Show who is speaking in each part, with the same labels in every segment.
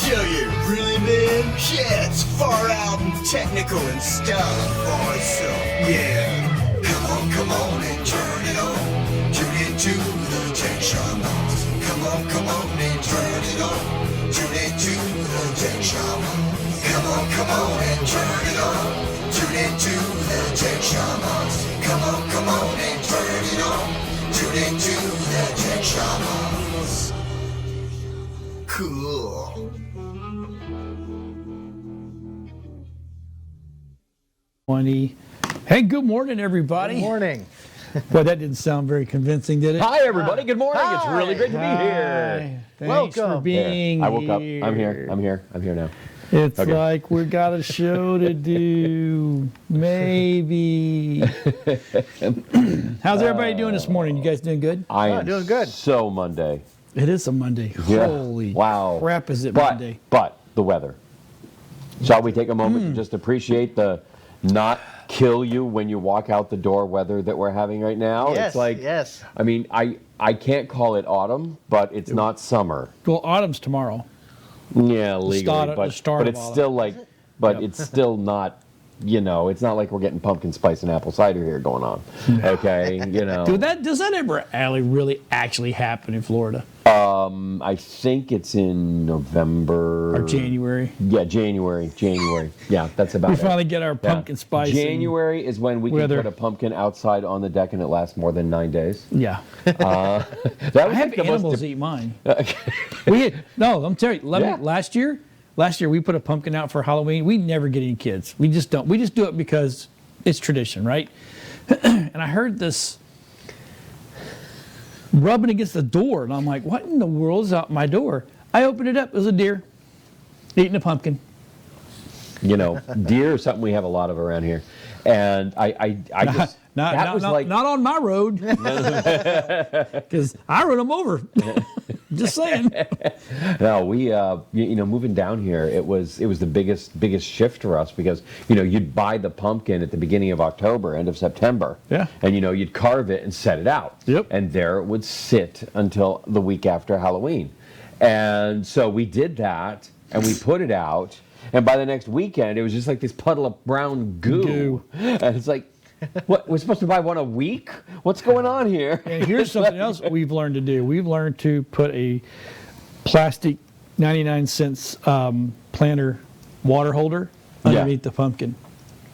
Speaker 1: show you. Really, man? Yeah, it's far out and technical and stuff. Awesome. Yeah. Come on and turn it on. Tune into the TEch Shamans. Come on and turn it on. Tune into the TEch Shamans. Come on and turn it on. Tune into the TEch Shamans. Come on and turn it on. Tune into the TEch Shamans. Cool.
Speaker 2: 20. Hey, good morning, everybody.
Speaker 3: Good morning.
Speaker 2: Boy, that didn't sound very convincing, did it?
Speaker 4: Hi, everybody. Good morning.
Speaker 3: Hi.
Speaker 4: It's really great to be here.
Speaker 2: Thanks for
Speaker 3: Welcome.
Speaker 2: being
Speaker 4: I woke up.
Speaker 2: here.
Speaker 4: I'm here now.
Speaker 2: It's
Speaker 4: Okay.
Speaker 2: like we got a show to do. Maybe. How's everybody doing this morning? You guys doing good?
Speaker 4: I am
Speaker 3: doing good.
Speaker 4: So Monday.
Speaker 2: It is a Monday.
Speaker 4: Yeah.
Speaker 2: Holy
Speaker 4: Wow.
Speaker 2: crap, is it
Speaker 4: But,
Speaker 2: Monday?
Speaker 4: but the weather. Shall we take a moment to just appreciate the not kill you when you walk out the door weather that we're having right now?
Speaker 3: Yes,
Speaker 4: It's like,
Speaker 3: yes.
Speaker 4: I mean, I can't call it autumn, but it's not summer.
Speaker 2: Well, autumn's tomorrow.
Speaker 4: Yeah, legally,
Speaker 2: the start
Speaker 4: but
Speaker 2: of
Speaker 4: it's
Speaker 2: autumn.
Speaker 4: still like, but
Speaker 2: Yep.
Speaker 4: it's still not, it's not like we're getting pumpkin spice and apple cider here going on. Okay,
Speaker 2: Does that ever really actually happen in Florida?
Speaker 4: I think it's in November
Speaker 2: Or January?
Speaker 4: Yeah, January. Yeah, that's about
Speaker 2: We
Speaker 4: it.
Speaker 2: finally get our
Speaker 4: Yeah.
Speaker 2: pumpkin spice.
Speaker 4: January is when we can
Speaker 2: weather.
Speaker 4: put a pumpkin outside on the deck and it lasts more than 9 days.
Speaker 2: Yeah.
Speaker 4: That
Speaker 2: I
Speaker 4: was
Speaker 2: have
Speaker 4: like the most
Speaker 2: animals eat mine. I'm telling you,
Speaker 4: Yeah.
Speaker 2: last year we put a pumpkin out for Halloween. We never get any kids. We just don't. We just do it because it's tradition, right? And I heard this rubbing against the door, and I'm like, what in the world is out my door? I opened it up. It was a deer eating a pumpkin.
Speaker 4: Deer is something we have a lot of around here. And I just,
Speaker 2: Not on my road, because I run them over. Just saying.
Speaker 4: No, we moving down here, it was the biggest shift for us because you'd buy the pumpkin at the beginning of October, end of September.
Speaker 2: Yeah.
Speaker 4: And you'd carve it and set it out.
Speaker 2: Yep.
Speaker 4: And there it would sit until the week after Halloween. And so we did that and we put it out, and by the next weekend it was just like this puddle of brown goo. And it's like, what, we're supposed to buy one a week? What's going on here?
Speaker 2: And here's something else we've learned to do. We've learned to put a plastic 99-cent planter water holder underneath the pumpkin.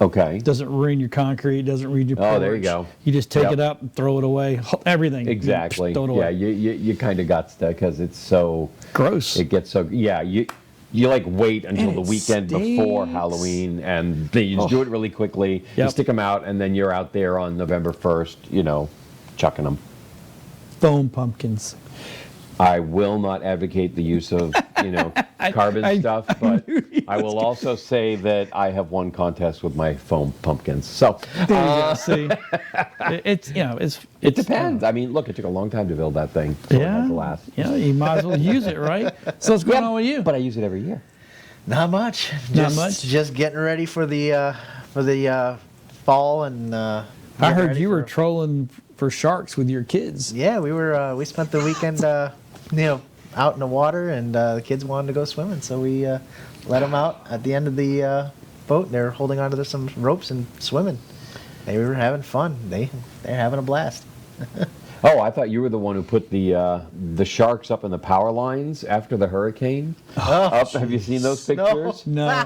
Speaker 4: Okay.
Speaker 2: It doesn't ruin your concrete. It doesn't ruin your porch.
Speaker 4: Oh, there you go.
Speaker 2: You just take
Speaker 4: Yep.
Speaker 2: it up and throw it away. Everything.
Speaker 4: Exactly.
Speaker 2: Throw it
Speaker 4: Yeah,
Speaker 2: away.
Speaker 4: you kind of got to, because it's so
Speaker 2: Gross.
Speaker 4: It gets so you like wait until
Speaker 2: And
Speaker 4: the
Speaker 2: it
Speaker 4: weekend before
Speaker 2: stinks.
Speaker 4: Halloween, and then you just do it really quickly. You
Speaker 2: Yep.
Speaker 4: stick them out, and then you're out there on November 1st, chucking them.
Speaker 2: Foam pumpkins.
Speaker 4: I will not advocate the use of carbon stuff, but I will also say that I have won contests with my foam pumpkins. So
Speaker 2: There you go. See,
Speaker 4: it depends. I mean, look, it took a long time to build that thing. So it has to last.
Speaker 2: You might as well use it, right? So what's going on with you?
Speaker 4: But I use it every year.
Speaker 3: Not much.
Speaker 2: Not much?
Speaker 3: Just getting ready for the fall and.
Speaker 2: I
Speaker 3: getting
Speaker 2: heard
Speaker 3: ready
Speaker 2: you were
Speaker 3: for-
Speaker 2: trolling for sharks with your kids.
Speaker 3: Yeah, we spent the weekend out in the water, and the kids wanted to go swimming, so we let them out at the end of the boat. They're holding onto some ropes and swimming. They were having fun. They're having a blast.
Speaker 4: Oh, I thought you were the one who put the sharks up in the power lines after the hurricane. Have you seen those pictures?
Speaker 2: No.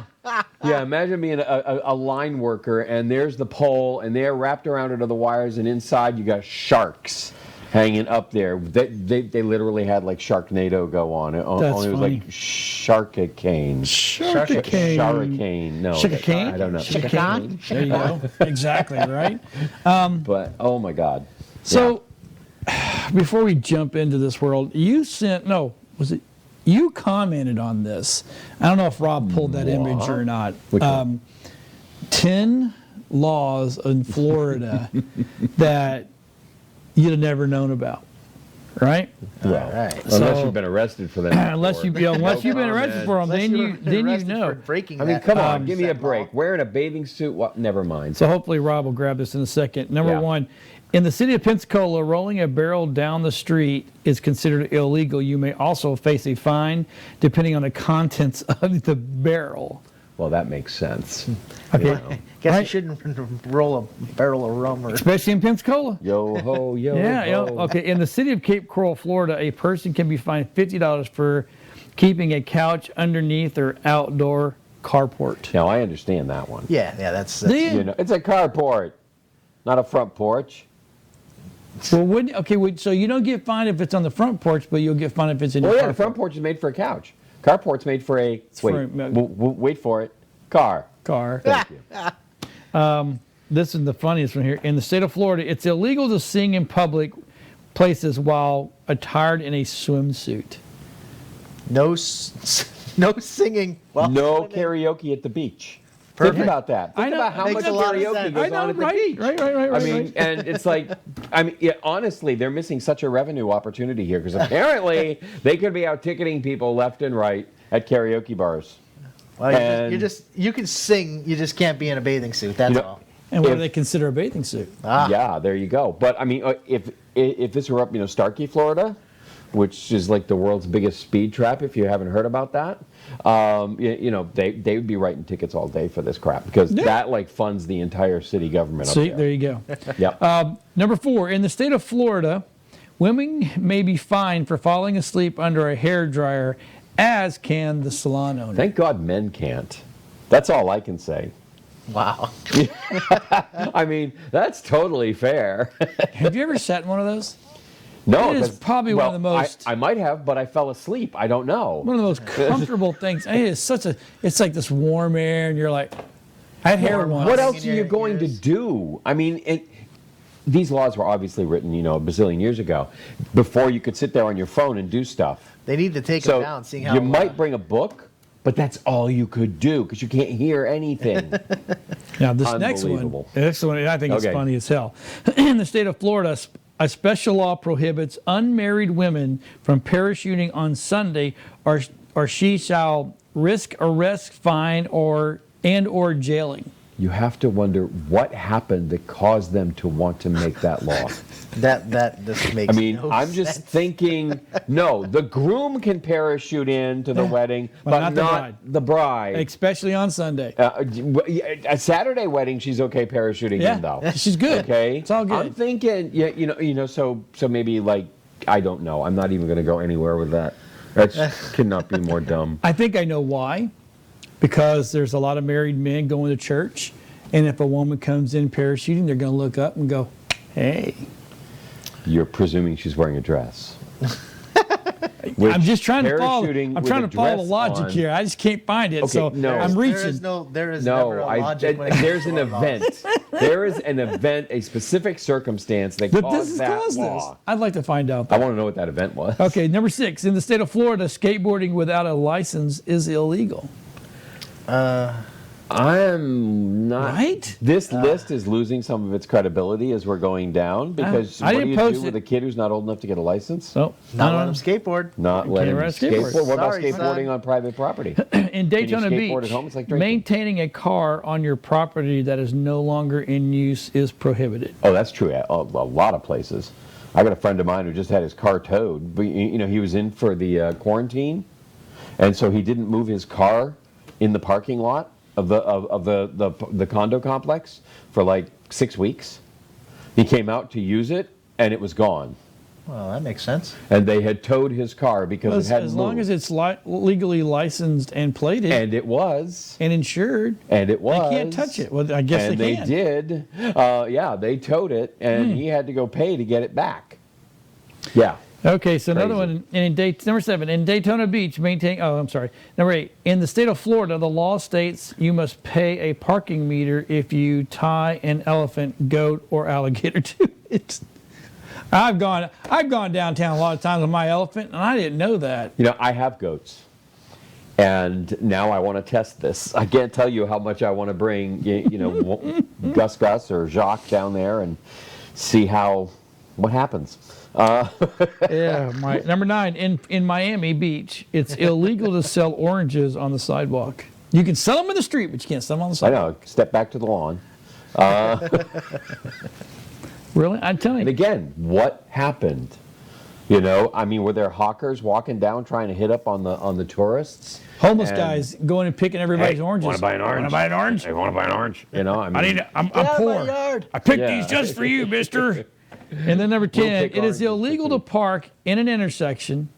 Speaker 4: Yeah, imagine being a line worker, and there's the pole, and they're wrapped around it to the wires, and inside you got sharks hanging up there. They literally had like Sharknado go on. It only was
Speaker 2: funny.
Speaker 4: like Sharkicane. Sharkicane. No,
Speaker 2: Sharkicane?
Speaker 4: I don't know.
Speaker 2: Sharkicane? There you go. Exactly, right?
Speaker 4: But oh my God.
Speaker 2: So, before we jump into this world, you commented on this. I don't know if Rob pulled that image or not.
Speaker 4: Which one?
Speaker 2: 10 laws in Florida that you'd have never known about. right?
Speaker 4: Well,
Speaker 3: All right.
Speaker 4: unless
Speaker 2: So-
Speaker 4: you've been arrested for that.
Speaker 2: Unless you've been arrested for them,
Speaker 3: Unless
Speaker 2: then
Speaker 3: you
Speaker 2: you
Speaker 3: were
Speaker 2: then you
Speaker 3: arrested
Speaker 2: know.
Speaker 3: for breaking
Speaker 4: I mean,
Speaker 3: that,
Speaker 4: come on, give me a
Speaker 3: said law.
Speaker 4: break. Wearing a bathing suit? What? Never mind.
Speaker 2: So hopefully Rob will grab this in a second. Number
Speaker 4: Yeah.
Speaker 2: one, in the city of Pensacola, rolling a barrel down the street is considered illegal. You may also face a fine depending on the contents of the barrel.
Speaker 4: Well, that makes sense.
Speaker 2: Okay.
Speaker 3: Guess
Speaker 2: Right.
Speaker 3: you shouldn't roll a barrel of rum or.
Speaker 2: Especially in Pensacola.
Speaker 4: Yo ho, yo
Speaker 2: Yeah,
Speaker 4: ho.
Speaker 2: okay. In the city of Cape Coral, Florida, a person can be fined $50 for keeping a couch underneath their outdoor carport.
Speaker 4: Now I understand that one.
Speaker 3: Yeah, that's
Speaker 2: Do you?
Speaker 4: You know, it's a carport, not a front porch.
Speaker 2: Well, so you don't get fined if it's on the front porch, but you'll get fined if it's in
Speaker 4: Well,
Speaker 2: your
Speaker 4: yeah, the
Speaker 2: carport.
Speaker 4: front porch is made for a couch. Carport's made for a wait for it, car.
Speaker 2: Car.
Speaker 4: Thank you.
Speaker 2: This is the funniest one here. In the state of Florida, it's illegal to sing in public places while attired in a swimsuit.
Speaker 3: no singing. Well,
Speaker 4: No karaoke at the beach.
Speaker 3: Perfect.
Speaker 4: Think about that. Think
Speaker 2: I know,
Speaker 4: about how
Speaker 3: makes
Speaker 4: much
Speaker 3: a lot of
Speaker 4: karaoke
Speaker 3: sense.
Speaker 4: goes
Speaker 2: I know,
Speaker 4: on at the
Speaker 2: right?
Speaker 4: beach.
Speaker 2: Right.
Speaker 4: I mean, and it's like, yeah, honestly, they're missing such a revenue opportunity here because apparently they could be out ticketing people left and right at karaoke bars.
Speaker 3: Well,
Speaker 4: And-
Speaker 3: you can sing. You just can't be in a bathing suit. That's
Speaker 4: You know,
Speaker 3: all.
Speaker 2: And what do
Speaker 4: If-
Speaker 2: they consider a bathing suit?
Speaker 4: Yeah, there you go. But I mean, if this were up, Starkey, Florida, which is like the world's biggest speed trap, if you haven't heard about that, they would be writing tickets all day for this crap because that like funds the entire city government.
Speaker 2: See,
Speaker 4: up
Speaker 2: there you go.
Speaker 4: Yep.
Speaker 2: Number 4, in the state of Florida, women may be fined for falling asleep under a hairdryer, as can the salon owner.
Speaker 4: Thank God men can't. That's all I can say.
Speaker 3: Wow.
Speaker 4: I mean, that's totally fair.
Speaker 2: Have you ever sat in one of those?
Speaker 4: No,
Speaker 2: It is
Speaker 4: 'cause-
Speaker 2: probably one of the most-
Speaker 4: I might have, but I fell asleep. I don't know.
Speaker 2: One of the most comfortable things. It's like this warm air, and you're like, I had hair once.
Speaker 4: What
Speaker 3: in
Speaker 4: else are
Speaker 3: your
Speaker 4: you going to
Speaker 3: ears.
Speaker 4: do? I mean, these laws were obviously written, a bazillion years ago, before you could sit there on your phone and do stuff.
Speaker 3: They need to take
Speaker 4: So
Speaker 3: it down. Seeing how
Speaker 4: you might bring a book, but that's all you could do because you can't hear anything.
Speaker 2: Now, this next one,
Speaker 4: Unbelievable.
Speaker 2: I think is
Speaker 4: Okay.
Speaker 2: funny as hell. In the state of Florida, a special law prohibits unmarried women from parachuting on Sunday, or she shall risk arrest, fine, or jailing.
Speaker 4: You have to wonder what happened that caused them to want to make that law.
Speaker 3: that this makes.
Speaker 4: I mean,
Speaker 3: no
Speaker 4: I'm just
Speaker 3: sense.
Speaker 4: thinking, no, the groom can parachute into the wedding,
Speaker 2: Well,
Speaker 4: but
Speaker 2: not the
Speaker 4: not
Speaker 2: bride.
Speaker 4: the bride.
Speaker 2: Especially on Sunday.
Speaker 4: A Saturday wedding, she's okay parachuting
Speaker 2: Yeah,
Speaker 4: in though.
Speaker 2: she's good.
Speaker 4: Okay,
Speaker 2: It's all good.
Speaker 4: I'm thinking, so maybe like I don't know. I'm not even going to go anywhere with that. That cannot be more dumb.
Speaker 2: I think I know why. Because there's a lot of married men going to church, and if a woman comes in parachuting, they're going to look up and go, hey.
Speaker 4: You're presuming she's wearing a dress.
Speaker 2: I'm just trying to follow.
Speaker 4: Parachuting
Speaker 2: I'm
Speaker 4: with
Speaker 2: trying
Speaker 4: a
Speaker 2: to follow the
Speaker 4: dress
Speaker 2: logic
Speaker 4: on-
Speaker 2: here. I just can't find it,
Speaker 4: Okay,
Speaker 2: so
Speaker 4: no.
Speaker 2: I'm reaching.
Speaker 3: There is never
Speaker 4: No,
Speaker 3: a logic. when it comes
Speaker 4: there's
Speaker 3: to
Speaker 4: an
Speaker 3: our laws.
Speaker 4: event. There is an event, a specific circumstance that
Speaker 2: But
Speaker 4: caused
Speaker 2: this is
Speaker 4: that
Speaker 2: caused this.
Speaker 4: law.
Speaker 2: I'd like to find out.
Speaker 4: I want to know what that event was.
Speaker 2: Okay, number 6. In the state of Florida, skateboarding without a license is illegal.
Speaker 4: I'm not.
Speaker 2: Right?
Speaker 4: This list is losing some of its credibility as we're going down because
Speaker 2: I
Speaker 4: what do
Speaker 2: didn't
Speaker 4: you
Speaker 2: post
Speaker 4: do with
Speaker 2: it.
Speaker 4: a kid who's not old enough to get a license?
Speaker 2: So,
Speaker 3: Not let them skateboard.
Speaker 4: Not let him
Speaker 2: ride a
Speaker 4: skateboard.
Speaker 2: skateboard.
Speaker 4: What about
Speaker 3: Sorry,
Speaker 4: skateboarding
Speaker 3: son.
Speaker 4: on private property?
Speaker 2: in Daytona
Speaker 4: skateboard
Speaker 2: Beach,
Speaker 4: at home? It's like drinking.
Speaker 2: maintaining a car on your property that is no longer in use is prohibited.
Speaker 4: Oh, that's true. A lot of places. I got a friend of mine who just had his car towed. But he was in for the quarantine, and so he didn't move his car in the parking lot of the condo complex for like 6 weeks. He came out to use it, and it was gone.
Speaker 3: Well, that makes sense.
Speaker 4: And they had towed his car because it hadn't
Speaker 2: As long
Speaker 4: moved.
Speaker 2: as it's legally licensed and plated
Speaker 4: And it was.
Speaker 2: and insured,
Speaker 4: And it was.
Speaker 2: they can't touch it. Well, I guess
Speaker 4: And
Speaker 2: they
Speaker 4: they
Speaker 2: can.
Speaker 4: did. Yeah, they towed it, and he had to go pay to get it back. Yeah.
Speaker 2: Okay, so another
Speaker 4: Crazy.
Speaker 2: one number 7 in Daytona Beach, number 8 in the state of Florida, the law states you must pay a parking meter if you tie an elephant, goat, or alligator to it. I've gone downtown a lot of times with my elephant, and I didn't know that.
Speaker 4: I have goats. And now I want to test this. I can't tell you how much I want to bring, Gus or Jacques down there and see how what happens?
Speaker 2: Yeah, number 9, in Miami Beach, it's illegal to sell oranges on the sidewalk. You can sell them in the street, but you can't sell them on the
Speaker 4: I
Speaker 2: sidewalk.
Speaker 4: know. Step back to the lawn.
Speaker 2: Really? I'm telling
Speaker 4: And
Speaker 2: you.
Speaker 4: again, what happened? You know, I mean, were there hawkers walking down trying to hit up on the tourists?
Speaker 2: Homeless
Speaker 4: And-
Speaker 2: guys going and picking everybody's oranges.
Speaker 4: Want to buy an orange?
Speaker 2: Want to buy an orange?
Speaker 4: Hey, want to buy an orange? You know, I mean,
Speaker 2: I'm
Speaker 3: Get out of
Speaker 2: poor.
Speaker 3: my yard.
Speaker 2: I picked
Speaker 4: Yeah.
Speaker 2: these just for you, mister. And then number 10,
Speaker 4: pick
Speaker 2: it is
Speaker 4: oranges
Speaker 2: illegal
Speaker 4: for
Speaker 2: to park in an intersection,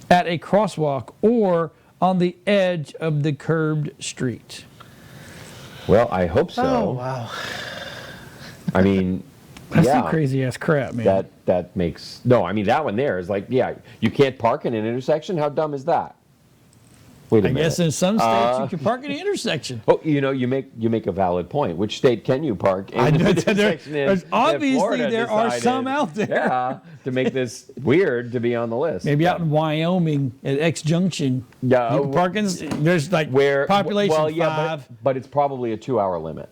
Speaker 2: at a crosswalk, or on the edge of the curbed street.
Speaker 4: well, I hope so.
Speaker 3: Oh, wow.
Speaker 4: I mean,
Speaker 2: That's
Speaker 4: yeah,
Speaker 2: some crazy ass crap, man.
Speaker 4: that makes no. I mean, that one there is like, yeah, you can't park in an intersection. How dumb is that? Wait a
Speaker 2: I
Speaker 4: minute.
Speaker 2: guess in some states you can park in the intersection.
Speaker 4: Oh, you know, you make a valid point. Which state can you park in
Speaker 2: I
Speaker 4: an
Speaker 2: know,
Speaker 4: intersection in
Speaker 2: there's
Speaker 4: that
Speaker 2: obviously
Speaker 4: Florida
Speaker 2: there are
Speaker 4: decided,
Speaker 2: some out there.
Speaker 4: Yeah, to make this weird to be on the list.
Speaker 2: Maybe out in Wyoming at X Junction.
Speaker 4: Yeah,
Speaker 2: You can park in, there's like population
Speaker 4: well, yeah,
Speaker 2: 5.
Speaker 4: but it's probably a 2-hour limit.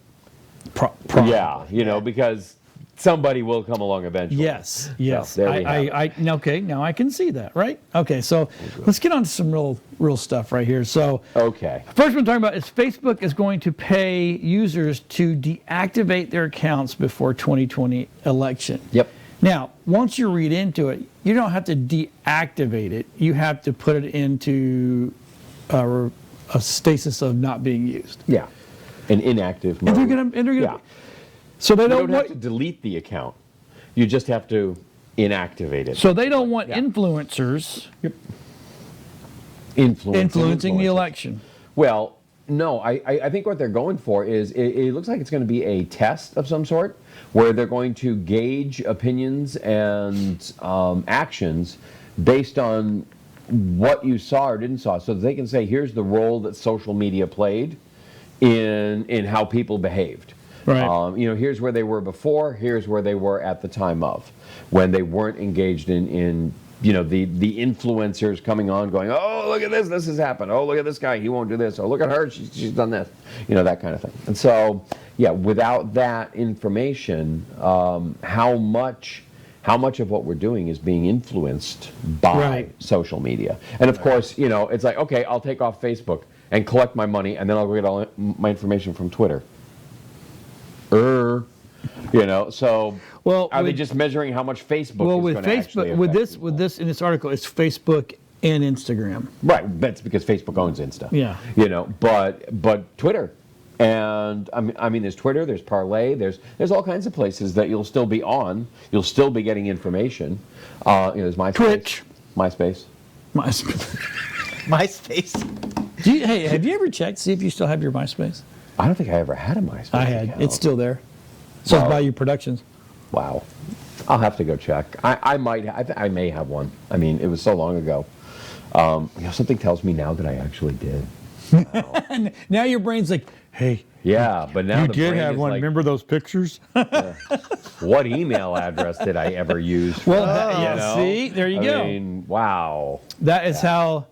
Speaker 2: Probably.
Speaker 4: Yeah, you know, because somebody will come along eventually.
Speaker 2: Yes, yes.
Speaker 4: So, there we have it.
Speaker 2: Okay, now I can see that, right? Okay, so let's get on to some real stuff right here. So,
Speaker 4: Okay.
Speaker 2: first one I'm talking about is Facebook is going to pay users to deactivate their accounts before 2020 election.
Speaker 4: Yep.
Speaker 2: Now, once you read into it, you don't have to deactivate it. You have to put it into a status of not being used.
Speaker 4: Yeah. An inactive mode.
Speaker 2: And they're gonna.
Speaker 4: Yeah.
Speaker 2: So they
Speaker 4: You
Speaker 2: don't
Speaker 4: don't have
Speaker 2: want.
Speaker 4: to delete the account. You just have to inactivate it.
Speaker 2: So they don't want
Speaker 4: Yeah.
Speaker 2: influencers
Speaker 4: influencing
Speaker 2: influencing the
Speaker 4: influencers.
Speaker 2: election.
Speaker 4: Well, no, I think what they're going for is it looks like it's going to be a test of some sort where they're going to gauge opinions and actions based on what you saw or didn't saw, so that they can say, here's the role that social media played in how people behaved.
Speaker 2: Right.
Speaker 4: You know, here's where they were before, here's where they were at the time of, when they weren't engaged in you know, the influencers coming on going, oh, look at this has happened. Oh, look at this guy, he won't do this. Oh, look at her, she's done this. You know, that kind of thing. And so, yeah, without that information, how much of what we're doing is being influenced by
Speaker 2: Right.
Speaker 4: social media. And of course, you know, it's like, okay, I'll take off Facebook and collect my money, and then I'll go get all my information from Twitter. You know, so
Speaker 2: Well,
Speaker 4: are they
Speaker 2: with-
Speaker 4: just measuring how much Facebook
Speaker 2: Well,
Speaker 4: is
Speaker 2: with
Speaker 4: going to actually
Speaker 2: Facebook, with
Speaker 4: affect
Speaker 2: this,
Speaker 4: people?
Speaker 2: in this article, it's Facebook and Instagram.
Speaker 4: Right, that's because Facebook owns Insta.
Speaker 2: Yeah.
Speaker 4: You know, but Twitter, and I mean, there's Twitter, there's Parlay, there's all kinds of places that you'll still be on. You'll still be getting information. You know, there's MySpace.
Speaker 2: Twitch.
Speaker 4: MySpace.
Speaker 3: MySpace.
Speaker 2: Hey, have you ever checked see if you still have your MySpace?
Speaker 4: I don't think I ever had a MySpace.
Speaker 2: I had.
Speaker 4: account.
Speaker 2: It's still there. So it's
Speaker 4: Wow.
Speaker 2: Bayou Productions.
Speaker 4: Wow. I'll have to go check. I may have one. I mean, it was so long ago. You know, something tells me now that I actually did.
Speaker 2: Now your brain's like, hey,
Speaker 4: Yeah, but now
Speaker 2: you
Speaker 4: the
Speaker 2: did
Speaker 4: brain
Speaker 2: have
Speaker 4: is
Speaker 2: one.
Speaker 4: like,
Speaker 2: Remember those pictures?
Speaker 4: what email address did I ever use?
Speaker 2: Well,
Speaker 4: that,
Speaker 2: yeah,
Speaker 4: you know?
Speaker 2: see? There you go.
Speaker 4: I mean, wow.
Speaker 2: That is how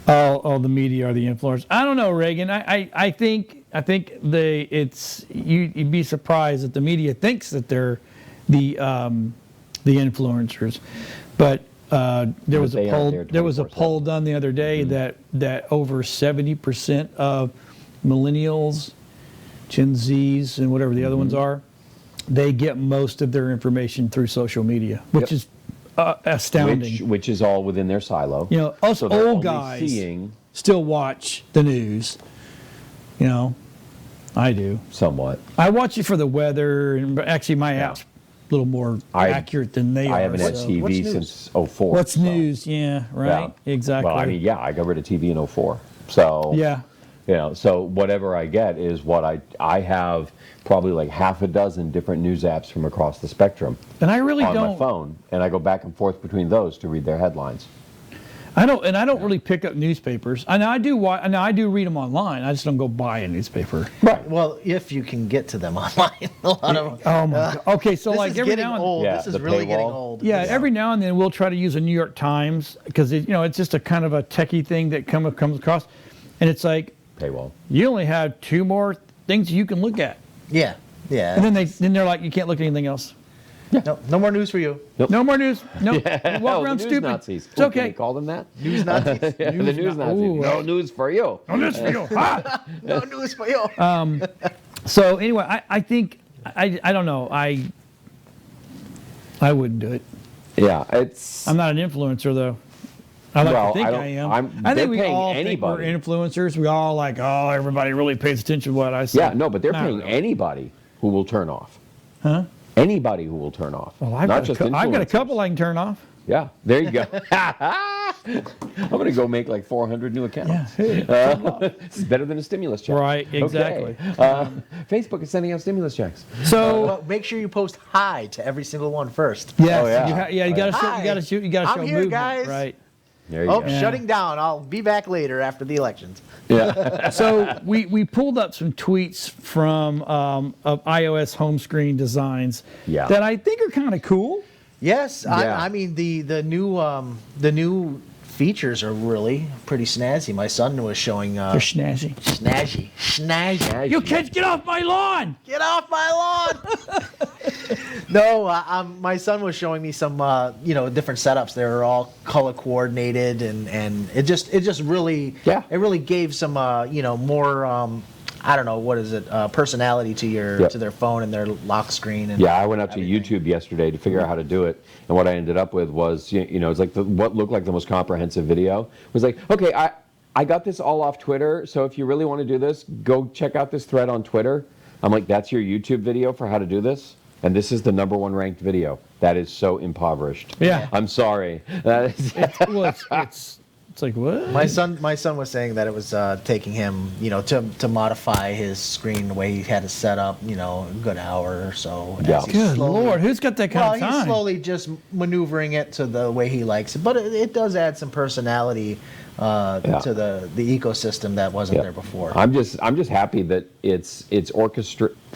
Speaker 2: all the media are the influencers. I don't know, Reagan. I think you'd be surprised that the media thinks that they're the influencers, but there was
Speaker 4: they
Speaker 2: a
Speaker 4: aren't
Speaker 2: poll.
Speaker 4: there
Speaker 2: There was a
Speaker 4: 24/7.
Speaker 2: poll done the other day that over 70% of millennials, Gen Zs, and whatever the other ones are, they get most of their information through social media, which
Speaker 4: Yep.
Speaker 2: is astounding.
Speaker 4: Which is all within their silo.
Speaker 2: You know, us
Speaker 4: So they're
Speaker 2: old
Speaker 4: only
Speaker 2: guys
Speaker 4: seeing
Speaker 2: still watch the news. You know, I do.
Speaker 4: somewhat.
Speaker 2: I watch it for the weather, and actually my app's a little more accurate than they are.
Speaker 4: I haven't had
Speaker 2: so-
Speaker 3: What's
Speaker 4: TV
Speaker 3: news?
Speaker 4: since '04.
Speaker 2: What's
Speaker 4: so,
Speaker 2: news? Yeah, right.
Speaker 4: yeah.
Speaker 2: Exactly.
Speaker 4: Well, I mean, yeah, I got rid of TV in '04. So
Speaker 2: yeah.
Speaker 4: you know, so whatever I get is what I have probably like half a dozen different news apps from across the spectrum
Speaker 2: And I really
Speaker 4: on my
Speaker 2: don't.
Speaker 4: phone, and I go back and forth between those to read their headlines.
Speaker 2: I don't really pick up newspapers. I know I do. I do read them online. I just don't go buy a newspaper.
Speaker 3: Right. Well, if you can get to them online, a lot of them.
Speaker 2: Oh my God. Okay, so
Speaker 3: This
Speaker 2: like
Speaker 3: is
Speaker 2: every
Speaker 3: getting
Speaker 2: now and
Speaker 3: old.
Speaker 4: Yeah,
Speaker 3: This is
Speaker 4: the
Speaker 3: really getting
Speaker 4: paywall.
Speaker 3: old.
Speaker 2: yeah, every now and then we'll try to use a New York Times because it's just a kind of a techie thing that comes across, and it's like
Speaker 4: Paywall.
Speaker 2: you only have 2 more things you can look at.
Speaker 3: Yeah. Yeah.
Speaker 2: And then they're like, you can't look at anything else.
Speaker 3: No more news for you.
Speaker 2: No more news. No,
Speaker 4: Yeah.
Speaker 2: you walk
Speaker 4: Oh,
Speaker 2: around
Speaker 4: the news
Speaker 2: stupid.
Speaker 4: Nazis.
Speaker 2: It's
Speaker 4: Oh, can we
Speaker 2: okay.
Speaker 4: call them that?
Speaker 3: News Nazis.
Speaker 4: Yeah, the news Nazis.
Speaker 2: Ooh.
Speaker 4: No news for you.
Speaker 2: No news for you. Ah!
Speaker 3: No news for you.
Speaker 2: So anyway, I think I don't know. I wouldn't do it.
Speaker 4: Yeah, it's.
Speaker 2: I'm not an influencer though. I like
Speaker 4: Well,
Speaker 2: to think
Speaker 4: I don't-
Speaker 2: I am.
Speaker 4: I'm-
Speaker 2: I
Speaker 4: they're
Speaker 2: think we
Speaker 4: paying
Speaker 2: all
Speaker 4: anybody.
Speaker 2: think we're influencers. We all like, oh, everybody really pays attention to what I say.
Speaker 4: Yeah, no, but they're
Speaker 2: Not
Speaker 4: paying
Speaker 2: really.
Speaker 4: anybody who will turn off.
Speaker 2: Huh?
Speaker 4: Anybody who will turn off.
Speaker 2: Well, I've
Speaker 4: not
Speaker 2: got,
Speaker 4: just
Speaker 2: I've got a
Speaker 4: influencers.
Speaker 2: couple I can turn off.
Speaker 4: Yeah, there you go. I'm going to go make like 400 new accounts.
Speaker 2: Yeah.
Speaker 4: This is better than a stimulus check.
Speaker 2: Right, exactly.
Speaker 4: Okay. Facebook is sending out stimulus checks.
Speaker 2: So
Speaker 3: Well, make sure you post hi to every single one first.
Speaker 2: yes,
Speaker 4: Oh, yeah.
Speaker 2: you got to show,
Speaker 3: Hi.
Speaker 2: you got to shoot, you got to
Speaker 3: I'm
Speaker 2: show
Speaker 3: here,
Speaker 2: movement,
Speaker 3: guys.
Speaker 2: right?
Speaker 4: There you
Speaker 3: Oh,
Speaker 4: go.
Speaker 3: shutting down. I'll be back later after the elections.
Speaker 4: Yeah.
Speaker 2: So we pulled up some tweets from of iOS home screen designs
Speaker 4: Yeah.
Speaker 2: that I think are kind of cool.
Speaker 3: Yes,
Speaker 4: Yeah.
Speaker 3: I mean the new features are really pretty snazzy. My son was showing
Speaker 2: They're snazzy.
Speaker 3: snazzy.
Speaker 2: You kids, get off my lawn!
Speaker 3: Get off my lawn! No, my son was showing me some different setups. They were all color coordinated, and it just really
Speaker 4: Yeah.
Speaker 3: it really gave some more I don't know what is it personality to your
Speaker 4: Yep.
Speaker 3: to their phone and their lock screen. And
Speaker 4: Yeah, I went out to
Speaker 3: everything.
Speaker 4: YouTube yesterday to figure out how to do it, and what I ended up with was, it's like what looked like the most comprehensive video. It was like, okay, I got this all off Twitter, so if you really want to do this, go check out this thread on Twitter. I'm like, that's your YouTube video for how to do this? And this is the #1 ranked video. That is so impoverished.
Speaker 2: Yeah.
Speaker 4: I'm sorry. That is-
Speaker 2: Well, it's like what?
Speaker 3: My son was saying that it was taking him, to modify his screen the way he had it set up, a good hour or so.
Speaker 4: Yeah.
Speaker 3: as he
Speaker 2: Good
Speaker 3: slowly-
Speaker 2: Lord, who's got that kind
Speaker 3: Well,
Speaker 2: of time?
Speaker 3: he's slowly just maneuvering it to the way he likes it, but it does add some personality to the ecosystem that wasn't
Speaker 4: Yeah.
Speaker 3: there before.
Speaker 4: I'm just happy that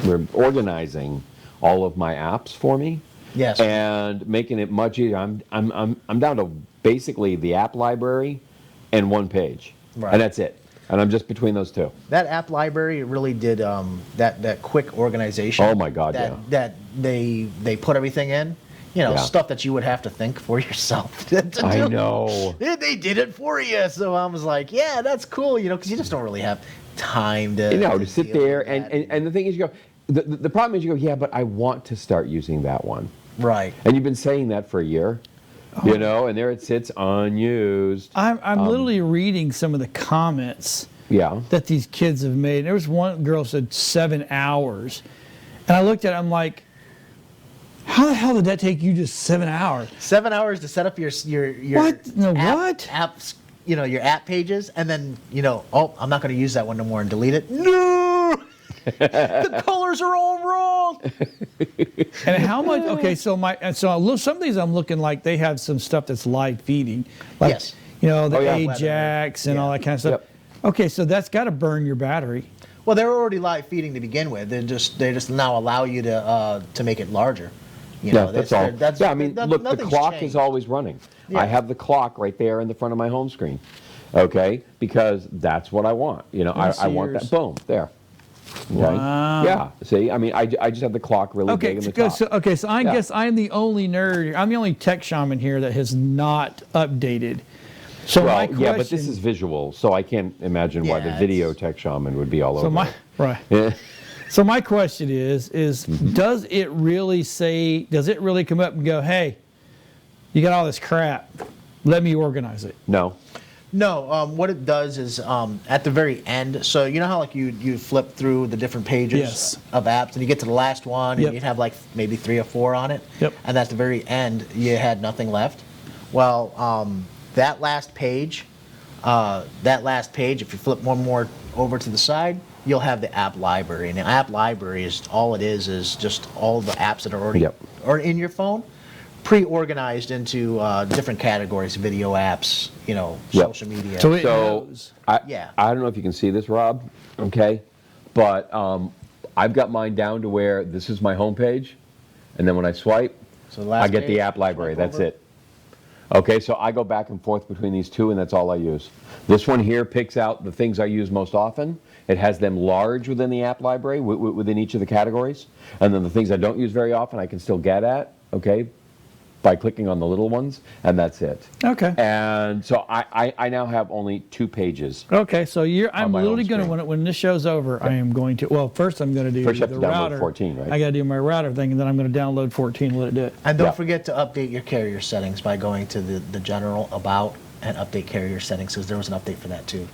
Speaker 4: we're organizing all of my apps for me.
Speaker 3: Yes.
Speaker 4: And making it much easier. I'm down to basically the app library and one page.
Speaker 3: Right.
Speaker 4: And that's it. And I'm just between those two.
Speaker 3: That app library really did that quick organization.
Speaker 4: Oh my God,
Speaker 3: that,
Speaker 4: yeah.
Speaker 3: That they put everything in,
Speaker 4: Yeah.
Speaker 3: stuff that you would have to think for yourself to do.
Speaker 4: I know.
Speaker 3: They did it for you, so I was like, yeah, that's cool, because you just don't really have time to
Speaker 4: To sit
Speaker 3: deal
Speaker 4: there
Speaker 3: with that.
Speaker 4: and the thing is, you go. The problem is, you go, yeah, but I want to start using that one.
Speaker 3: Right.
Speaker 4: And you've been saying that for a year, and there it sits unused.
Speaker 2: I'm literally reading some of the comments
Speaker 4: Yeah.
Speaker 2: that these kids have made. There was one girl said 7 hours, and I looked at it. I'm like, how the hell did that take you just 7 hours?
Speaker 3: 7 hours to set up your
Speaker 2: What? No, what?
Speaker 3: apps, your app pages, and then I'm not going to use that one no more and delete it. No, the colors are all wrong.
Speaker 2: And how much? Okay, so some of these I'm looking like they have some stuff that's live feeding, like
Speaker 3: Yes.
Speaker 2: the
Speaker 4: Oh, yeah.
Speaker 2: Ajax and all that kind of stuff.
Speaker 4: Yep.
Speaker 2: Okay, so that's got to burn your battery.
Speaker 3: Well, they were already live feeding to begin with. They just now allow you to make it larger.
Speaker 4: That's all. I mean, look, the
Speaker 3: nothing's
Speaker 4: clock
Speaker 3: changed.
Speaker 4: is always running.
Speaker 3: Yeah.
Speaker 4: I have the clock right there in the front of my home screen, okay? Because that's what I want. I want
Speaker 2: yours.
Speaker 4: that. Boom, there. Okay?
Speaker 2: Wow.
Speaker 4: Yeah. See, I mean, I just have the clock really
Speaker 2: Okay,
Speaker 4: big in the top.
Speaker 2: so I
Speaker 4: Yeah.
Speaker 2: guess I'm the only nerd. I'm the only tech shaman here that has not updated. So my
Speaker 4: Well,
Speaker 2: question,
Speaker 4: yeah, but this is visual, so I can't imagine why the
Speaker 3: Yeah,
Speaker 4: video
Speaker 3: it's-
Speaker 4: tech shaman would be all
Speaker 2: so
Speaker 4: over
Speaker 2: my
Speaker 4: it.
Speaker 2: right.
Speaker 4: Yeah.
Speaker 2: So my question is
Speaker 4: Mm-hmm.
Speaker 2: does it really come up and go, hey, you got all this crap, let me organize it?
Speaker 4: No.
Speaker 3: No, what it does is at the very end. So you know how you flip through the different pages
Speaker 2: Yes.
Speaker 3: of apps, and you get to the last one,
Speaker 2: Yep.
Speaker 3: and you'd have like maybe 3 or 4 on it.
Speaker 2: Yep.
Speaker 3: And at the very end, you had nothing left. Well, that last page, if you flip one more over to the side, you'll have the app library. And the app library is all it is just all the apps that are already
Speaker 4: Yep.
Speaker 3: are in your phone, pre-organized into different categories: video apps,
Speaker 4: Yep.
Speaker 3: social media.
Speaker 2: So it
Speaker 4: So
Speaker 2: knows.
Speaker 3: Yeah.
Speaker 4: I don't know if you can see this, Rob. Okay, but I've got mine down to where this is my home page, and then when I swipe,
Speaker 3: So the last
Speaker 4: I get
Speaker 3: page,
Speaker 4: the app library.
Speaker 3: swipe
Speaker 4: That's
Speaker 3: over.
Speaker 4: it. Okay, so I go back and forth between these two, and that's all I use. This one here picks out the things I use most often. It has them large within the app library, within each of the categories. And then the things I don't use very often, I can still get at. okay, by clicking on the little ones, and that's it.
Speaker 2: Okay.
Speaker 4: And so I now have only 2 pages.
Speaker 2: Okay, so I'm
Speaker 4: my
Speaker 2: literally
Speaker 4: home
Speaker 2: going to,
Speaker 4: screen.
Speaker 2: when this show's over, I am going to, well, first I'm going to do
Speaker 4: First you have
Speaker 2: the
Speaker 4: to download
Speaker 2: router.
Speaker 4: 14, right?
Speaker 2: I got to do my router thing, and then I'm going to download 14 and let it do it.
Speaker 3: And don't
Speaker 4: Yeah.
Speaker 3: forget to update your carrier settings by going to the general about and update carrier settings, because there was an update for that too.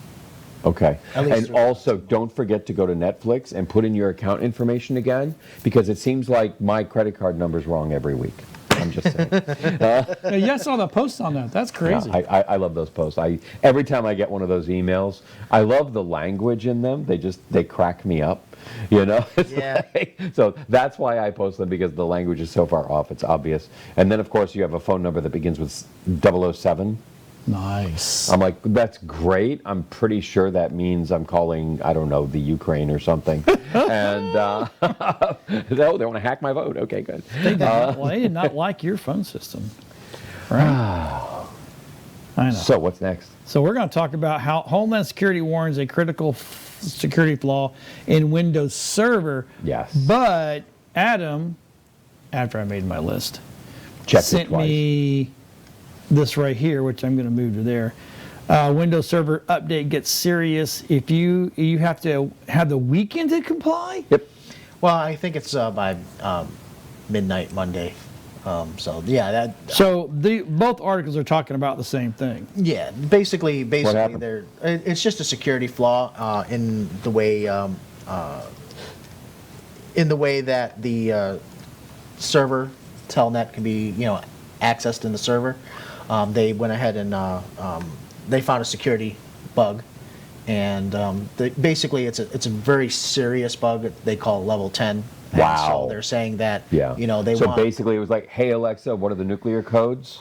Speaker 4: Okay.
Speaker 3: At least
Speaker 4: And
Speaker 3: there-
Speaker 4: also, don't forget to go to Netflix and put in your account information again, because it seems like my credit card number's wrong every week. I'm just saying.
Speaker 2: Yeah, I saw the post on that. That's crazy.
Speaker 4: Yeah, I love those posts. Every time I get one of those emails, I love the language in them. They crack me up, you know. It's
Speaker 3: Yeah.
Speaker 4: so that's why I post them, because the language is so far off. It's obvious. And then of course you have a phone number that begins with 007.
Speaker 2: Nice.
Speaker 4: I'm like, that's great. I'm pretty sure that means I'm calling, I don't know, the Ukraine or something. And no, they want to hack my vote. Okay, good.
Speaker 2: They did not like your phone system. Right. I know.
Speaker 4: So what's next?
Speaker 2: So we're going to talk about how Homeland Security warns a critical security flaw in Windows Server.
Speaker 4: Yes.
Speaker 2: But Adam, after I made my list,
Speaker 4: Checked it
Speaker 2: sent
Speaker 4: twice.
Speaker 2: me this right here, which I'm going to move to there. Windows Server update gets serious. If you have to have the weekend to comply.
Speaker 4: Yep.
Speaker 3: Well, I think it's by midnight Monday. So yeah,
Speaker 2: So both articles are talking about the same thing.
Speaker 3: yeah, basically
Speaker 4: happened?
Speaker 3: it's just a security flaw in the way that the server telnet can be accessed in the server. They went ahead and they found a security bug, and basically it's a very serious bug. They call it level 10. And
Speaker 4: Wow.
Speaker 3: so they're saying that
Speaker 4: Yeah.
Speaker 3: they
Speaker 4: so
Speaker 3: want.
Speaker 4: basically, it was like, "Hey Alexa, what are the nuclear codes?"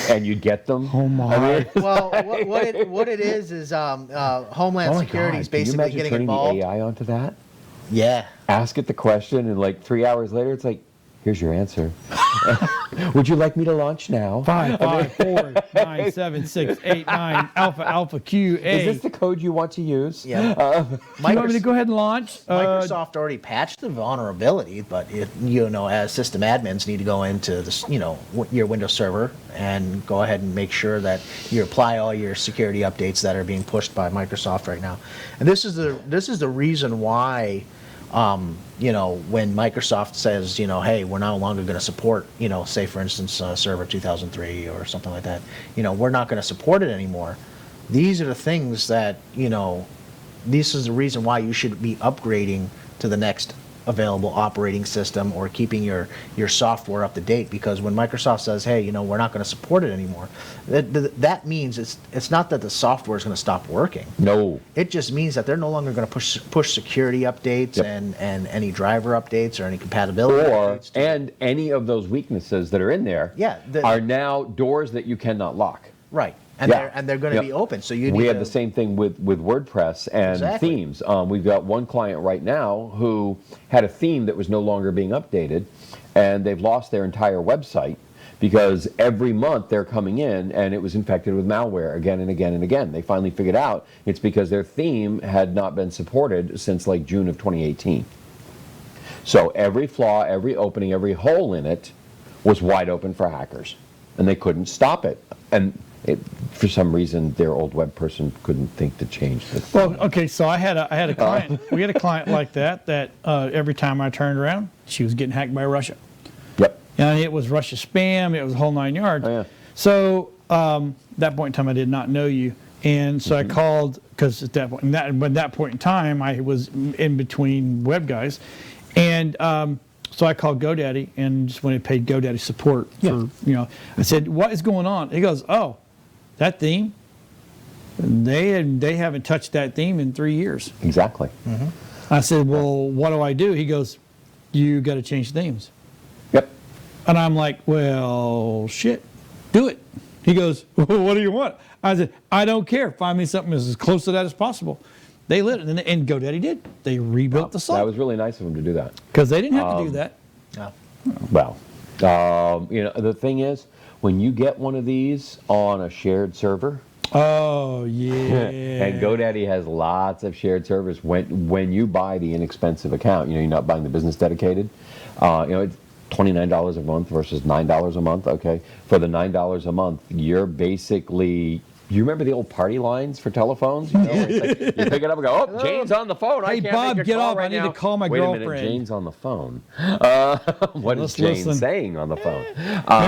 Speaker 4: And you'd get them.
Speaker 2: Oh my.
Speaker 4: I mean,
Speaker 3: Well, what it is Homeland
Speaker 4: oh my
Speaker 3: Security is
Speaker 4: God, can you
Speaker 3: basically
Speaker 4: imagine
Speaker 3: getting
Speaker 4: turning
Speaker 3: involved.
Speaker 4: the AI onto that?
Speaker 3: Yeah.
Speaker 4: Ask it the question, and like 3 hours later, it's like, "Here's your answer. Would you like me to launch now?"
Speaker 2: 5, 5, 4, 9, 7, 6, 8, 9, Alpha, Alpha, Q, A.
Speaker 4: Is this the code you want to use?
Speaker 3: Yeah.
Speaker 2: Do you want me to go ahead and launch?
Speaker 3: Microsoft already patched the vulnerability, but as system admins need to go into this, your Windows Server and go ahead and make sure that you apply all your security updates that are being pushed by Microsoft right now. And this is the reason why. When Microsoft says, hey, we're no longer going to support, say for instance, Server 2003 or something like that, we're not going to support it anymore. These are the things that, this is the reason why you should be upgrading to the next available operating system or keeping your software up to date, because when Microsoft says, hey, we're not going to support it anymore, that means it's not that the software is going to stop working.
Speaker 4: No.
Speaker 3: It just means that they're no longer going to push security updates
Speaker 4: Yep.
Speaker 3: and any driver updates or any compatibility
Speaker 4: Or
Speaker 3: updates.
Speaker 4: and any of those weaknesses that are in there
Speaker 3: Yeah,
Speaker 4: are now doors that you cannot lock.
Speaker 3: Right. And
Speaker 4: Yeah.
Speaker 3: they're going to
Speaker 4: Yep.
Speaker 3: be open. So you
Speaker 4: We
Speaker 3: need
Speaker 4: have
Speaker 3: to,
Speaker 4: the same thing with WordPress and
Speaker 3: Exactly.
Speaker 4: themes. We've got one client right now who had a theme that was no longer being updated, and they've lost their entire website because every month they're coming in and it was infected with malware again and again and again. They finally figured out it's because their theme had not been supported since like June of 2018. So every flaw, every opening, every hole in it was wide open for hackers, and they couldn't stop it. And for some reason, their old web person couldn't think to change the
Speaker 2: Well, okay, so I had a client. We had a client like that every time I turned around, she was getting hacked by Russia.
Speaker 4: Yep.
Speaker 2: And it was Russia spam. It was a whole 9 yards.
Speaker 4: Oh, yeah.
Speaker 2: So that point in time, I did not know you, and so I called because at that point, that point in time, I was in between web guys, and so I called GoDaddy and just went and paid GoDaddy support for I said, "What is going on?" He goes, "Oh, that theme. They haven't touched that theme in 3 years."
Speaker 4: Exactly.
Speaker 2: I said, "Well, what do I do?" He goes, "You got to change themes."
Speaker 4: Yep.
Speaker 2: And I'm like, "Well, shit, do it." He goes, "Well, what do you want?" I said, "I don't care. Find me something as close to that as possible." They lit it, and GoDaddy did. They rebuilt the
Speaker 4: That
Speaker 2: site
Speaker 4: was really nice of them to do that.
Speaker 2: because they didn't have to do that.
Speaker 3: No.
Speaker 4: Well, the thing is, when you get one of these on a shared server,
Speaker 2: Oh yeah.
Speaker 4: and GoDaddy has lots of shared servers. When you buy the inexpensive account, you're not buying the business dedicated. It's $29 a month versus $9 a month. Okay, for the $9 a month, you're basically. You remember the old party lines for telephones? You know, where it's like you pick it up and go, "Oh, Jane's on the phone. I
Speaker 2: Hey,
Speaker 4: can't
Speaker 2: Bob,
Speaker 4: make a
Speaker 2: get
Speaker 4: call
Speaker 2: off.
Speaker 4: right
Speaker 2: I need
Speaker 4: now."
Speaker 2: to call my
Speaker 4: Wait a
Speaker 2: girlfriend.
Speaker 4: minute, Jane's on the phone. What is
Speaker 2: Let's
Speaker 4: Jane
Speaker 2: listen.
Speaker 4: saying on the phone?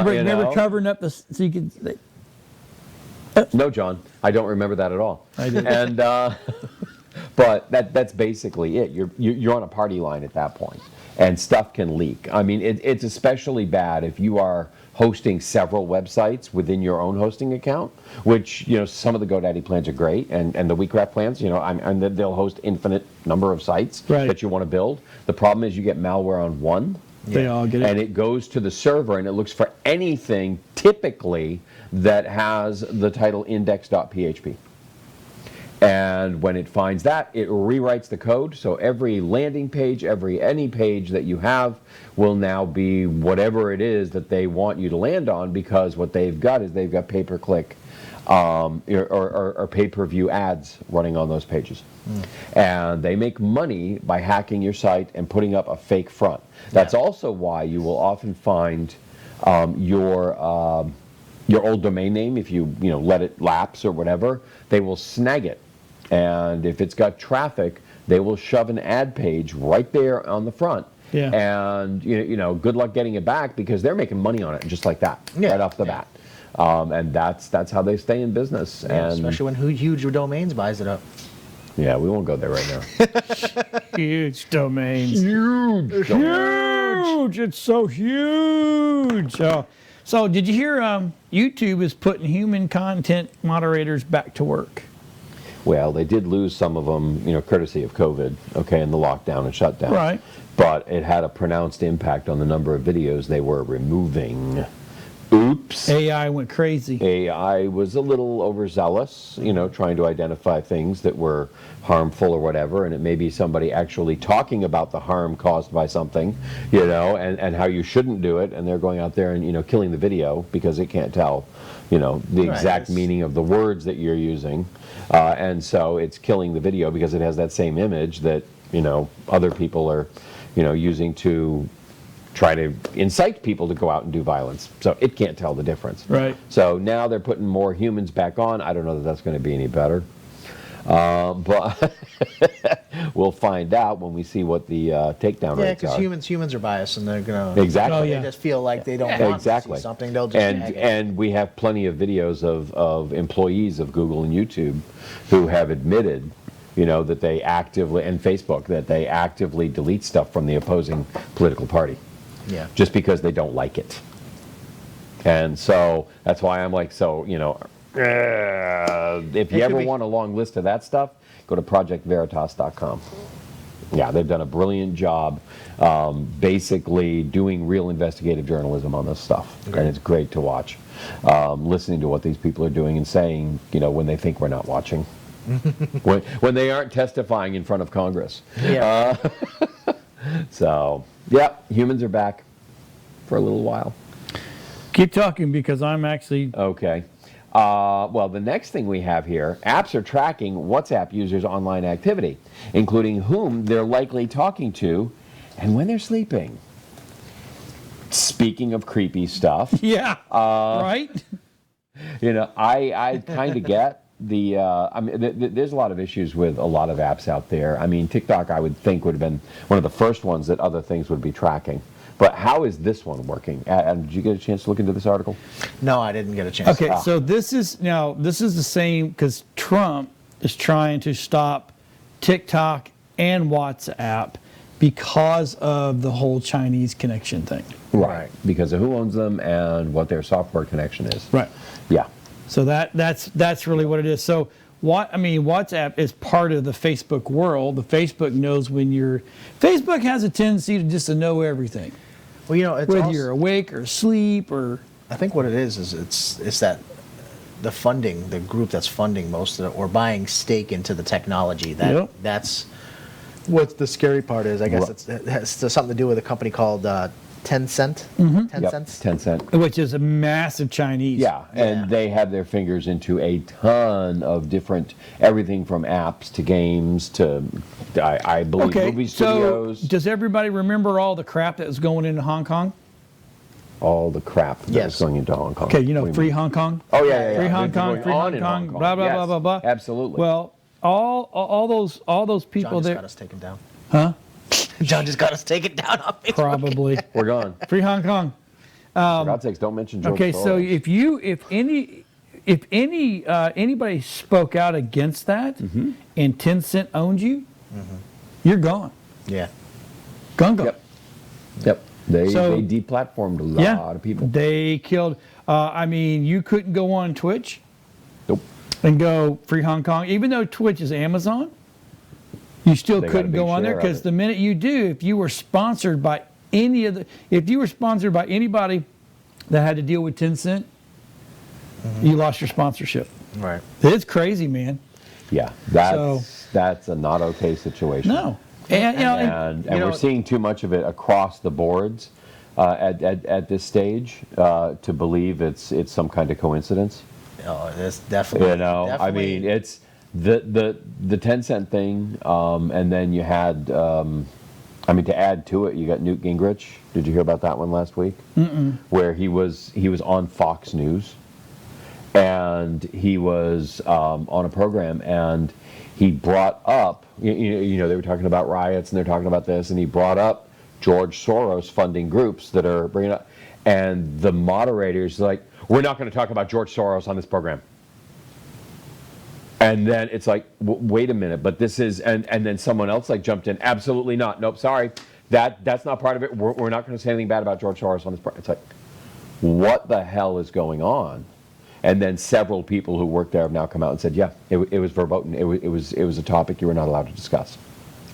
Speaker 2: Remember covering up the so you could.
Speaker 4: No, John, I don't remember that at all.
Speaker 2: I do.
Speaker 4: And but that's basically it. You're on a party line at that point, and stuff can leak. I mean, it's especially bad if you are hosting several websites within your own hosting account. Which some of the GoDaddy plans are great, and the WeCraft plans, and they'll host infinite number of sites
Speaker 2: Right.
Speaker 4: that you want to build. The problem is you get malware on one.
Speaker 2: They all get it.
Speaker 4: And it goes to the server and it looks for anything typically that has the title index.php. And when it finds that, it rewrites the code. So every landing page, any page that you have will now be whatever it is that they want you to land on, because what they've got is they've got pay-per-click or pay-per-view ads running on those pages. And they make money by hacking your site and putting up a fake front. That's also why you will often find your old domain name, if you let it lapse or whatever, they will snag it. And if it's got traffic, they will shove an ad page right there on the front.
Speaker 2: Yeah.
Speaker 4: And good luck getting it back, because they're making money on it just like that, right off the bat. And that's how they stay in business.
Speaker 3: Yeah,
Speaker 4: and
Speaker 3: especially when Huge Domains buys it up.
Speaker 4: yeah, we won't go there right now.
Speaker 2: Huge domains.
Speaker 4: Huge.
Speaker 2: Huge. It's so huge. So did you hear YouTube is putting human content moderators back to work?
Speaker 4: Well, they did lose some of them, courtesy of COVID, and the lockdown and shutdown.
Speaker 2: Right.
Speaker 4: But it had a pronounced impact on the number of videos they were removing. Oops.
Speaker 2: AI went crazy.
Speaker 4: AI was a little overzealous, trying to identify things that were harmful or whatever, and it may be somebody actually talking about the harm caused by something, and how you shouldn't do it, and they're going out there and, killing the video because it can't tell, the exact meaning of the words that you're using. And so it's killing the video because it has that same image that, other people are, using to try to incite people to go out and do violence. So it can't tell the difference.
Speaker 2: Right.
Speaker 4: So now they're putting more humans back on. I don't know that that's going to be any better. But we'll find out when we see what the takedown rates are.
Speaker 3: Yeah, because humans are biased, and they're gonna
Speaker 4: Exactly.
Speaker 3: They just feel like they don't want to see something. They'll just tag it.
Speaker 4: And we have plenty of videos of employees of Google and YouTube who have admitted, that they actively, and Facebook, that they actively delete stuff from the opposing political party.
Speaker 3: Yeah.
Speaker 4: Just because they don't like it. And so that's why I'm like, if you ever want a long list of that stuff, go to projectveritas.com. Yeah, they've done a brilliant job basically doing real investigative journalism on this stuff.
Speaker 3: Okay.
Speaker 4: And it's great to watch. Listening to what these people are doing and saying, when they think we're not watching. when they aren't testifying in front of Congress.
Speaker 3: Yeah.
Speaker 4: So, yeah, humans are back for a little while.
Speaker 2: Keep talking, because I'm actually...
Speaker 4: Okay. Well, the next thing we have here, apps are tracking WhatsApp users' online activity, including whom they're likely talking to and when they're sleeping. Speaking of creepy stuff.
Speaker 2: Yeah, right?
Speaker 4: I kind of get the, there's a lot of issues with a lot of apps out there. I mean, TikTok, I would think, would have been one of the first ones that other things would be tracking. But how is this one working? Adam, did you get a chance to look into this article?
Speaker 3: No, I didn't get a chance.
Speaker 2: Okay, so this is the same, because Trump is trying to stop TikTok and WhatsApp because of the whole Chinese connection thing.
Speaker 4: Right. Because of who owns them and what their software connection is.
Speaker 2: Right.
Speaker 4: Yeah.
Speaker 2: So that's really what it is. So WhatsApp is part of the Facebook world. The Facebook knows when Facebook has a tendency to just to know everything.
Speaker 3: Well, it's
Speaker 2: whether you're awake or asleep or.
Speaker 3: I think what it is it's that the funding, the group that's funding most of it, or buying stake into the technology. That's what the scary part is. I guess it has something to do with a company called 10 Cent. 10 cents?
Speaker 4: 10 Cent.
Speaker 2: Which is a massive Chinese.
Speaker 4: Yeah, and they have their fingers into a ton of different, everything from apps to games to, I believe, movie studios.
Speaker 2: So does everybody remember all the crap that was going into Hong Kong?
Speaker 4: all the crap that
Speaker 3: Yes.
Speaker 4: was going into Hong Kong.
Speaker 2: Okay,
Speaker 4: What do you
Speaker 2: free
Speaker 4: mean?
Speaker 2: Hong Kong.
Speaker 4: Oh yeah, yeah,
Speaker 2: Free
Speaker 4: yeah.
Speaker 2: Hong
Speaker 4: Things
Speaker 2: Kong,
Speaker 4: going
Speaker 2: free
Speaker 4: on
Speaker 2: Hong
Speaker 4: in
Speaker 2: Kong, blah blah
Speaker 4: Yes,
Speaker 2: blah blah blah.
Speaker 4: Absolutely.
Speaker 2: Well, all those people
Speaker 3: John just
Speaker 2: there,
Speaker 3: got us taken down.
Speaker 2: huh?
Speaker 3: John just got us taken down on Facebook.
Speaker 2: Probably
Speaker 4: We're gone.
Speaker 2: free Hong Kong.
Speaker 4: For God's sakes, don't mention George
Speaker 2: Okay, so
Speaker 4: Soros.
Speaker 2: if anybody spoke out against that,
Speaker 4: Mm-hmm.
Speaker 2: and 10 Cent owned you, you're gone.
Speaker 3: Yeah.
Speaker 2: Gone.
Speaker 4: Yep. They
Speaker 2: So-
Speaker 4: deplatformed a lot of people.
Speaker 2: They killed. I mean, you couldn't go on Twitch
Speaker 4: Nope.
Speaker 2: and go free Hong Kong, even though Twitch is Amazon. You still
Speaker 4: They got a
Speaker 2: couldn't
Speaker 4: big
Speaker 2: go on there
Speaker 4: share of
Speaker 2: because
Speaker 4: it.
Speaker 2: the minute you do, if you were sponsored by if you were sponsored by anybody that had to deal with 10 Cent, you lost your sponsorship.
Speaker 3: Right.
Speaker 2: It's crazy, man.
Speaker 4: Yeah, that's a not okay situation.
Speaker 2: No, and
Speaker 4: And we're seeing too much of it across the boards at this stage to believe it's some kind of coincidence.
Speaker 3: Oh, it's definitely.
Speaker 4: You know, I mean, it's the 10 Cent thing, and then you had, I mean, to add to it, you got Newt Gingrich. Did you hear about that one last week? Where he was on Fox News, and he was on a program, and he brought up, you know, they were talking about riots, and they're talking about this, and he brought up George Soros funding groups that are bringing up, and the moderators like, we're not going to talk about George Soros on this program. And then it's like, wait a minute, but this is, and then someone else like jumped in, absolutely not, nope, sorry, that's not part of it, we're not going to say anything bad about George Soros on this program. It's like, what the hell is going on? And then several people who worked there have now come out and said, yeah, it was verboten, it was a topic you were not allowed to discuss.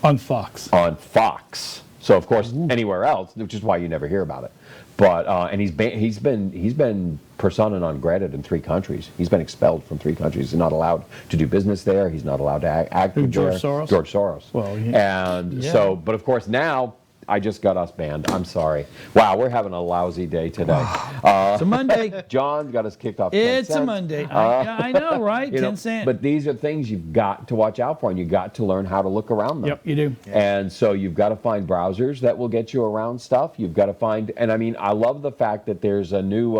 Speaker 2: on Fox.
Speaker 4: On Fox. So of course, anywhere else, which is why you never hear about it. But and he's been persona non grata in 3 countries. He's been expelled from 3 countries. He's not allowed to do business there. He's not allowed to act
Speaker 2: Who,
Speaker 4: there.
Speaker 2: George Soros?
Speaker 4: George Soros.
Speaker 2: Well,
Speaker 4: and
Speaker 2: yeah.
Speaker 4: so, but of course now I just got us banned. I'm sorry. Wow, we're having a lousy day today.
Speaker 2: It's a Monday.
Speaker 4: John got us kicked off.
Speaker 2: It's
Speaker 4: 10
Speaker 2: a
Speaker 4: cents.
Speaker 2: Monday. I know, right?
Speaker 4: You know,
Speaker 2: 10 Cent.
Speaker 4: But these are things you've got to watch out for, and you've got to learn how to look around them.
Speaker 2: Yep, you do.
Speaker 4: And so you've got to find browsers that will get you around stuff. You've got to find, and I mean, I love the fact that there's a new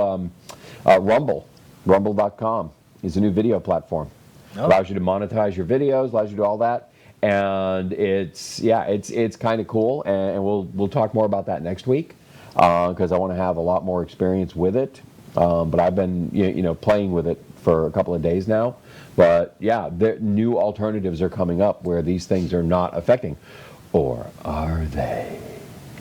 Speaker 4: Rumble. Rumble.com is a new video platform.
Speaker 3: Oh.
Speaker 4: Allows you to monetize your videos, allows you to do all that. And it's kind of cool, and we'll talk more about that next week because I want to have a lot more experience with it. But I've been playing with it for a couple of days now. But yeah, new alternatives are coming up where these things are not affecting, or are they?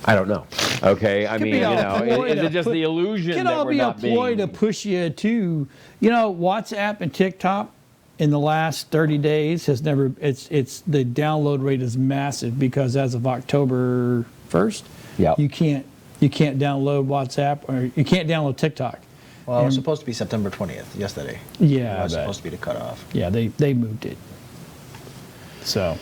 Speaker 4: I don't know. Okay, I mean,
Speaker 2: be all ploy
Speaker 4: is
Speaker 2: to
Speaker 4: it just
Speaker 2: put-
Speaker 4: the illusion
Speaker 2: Can
Speaker 4: that
Speaker 2: all
Speaker 4: we're
Speaker 2: be a
Speaker 4: not
Speaker 2: ploy
Speaker 4: being?
Speaker 2: to push you to, WhatsApp and TikTok in the last 30 days has never. It's the download rate is massive because as of October 1st,
Speaker 4: Yep.
Speaker 2: you can't download WhatsApp or you can't download TikTok.
Speaker 3: Well, it was supposed to be September 20th yesterday.
Speaker 2: Yeah,
Speaker 3: It was
Speaker 2: I bet.
Speaker 3: supposed to be the cutoff.
Speaker 2: Yeah, they moved it. So.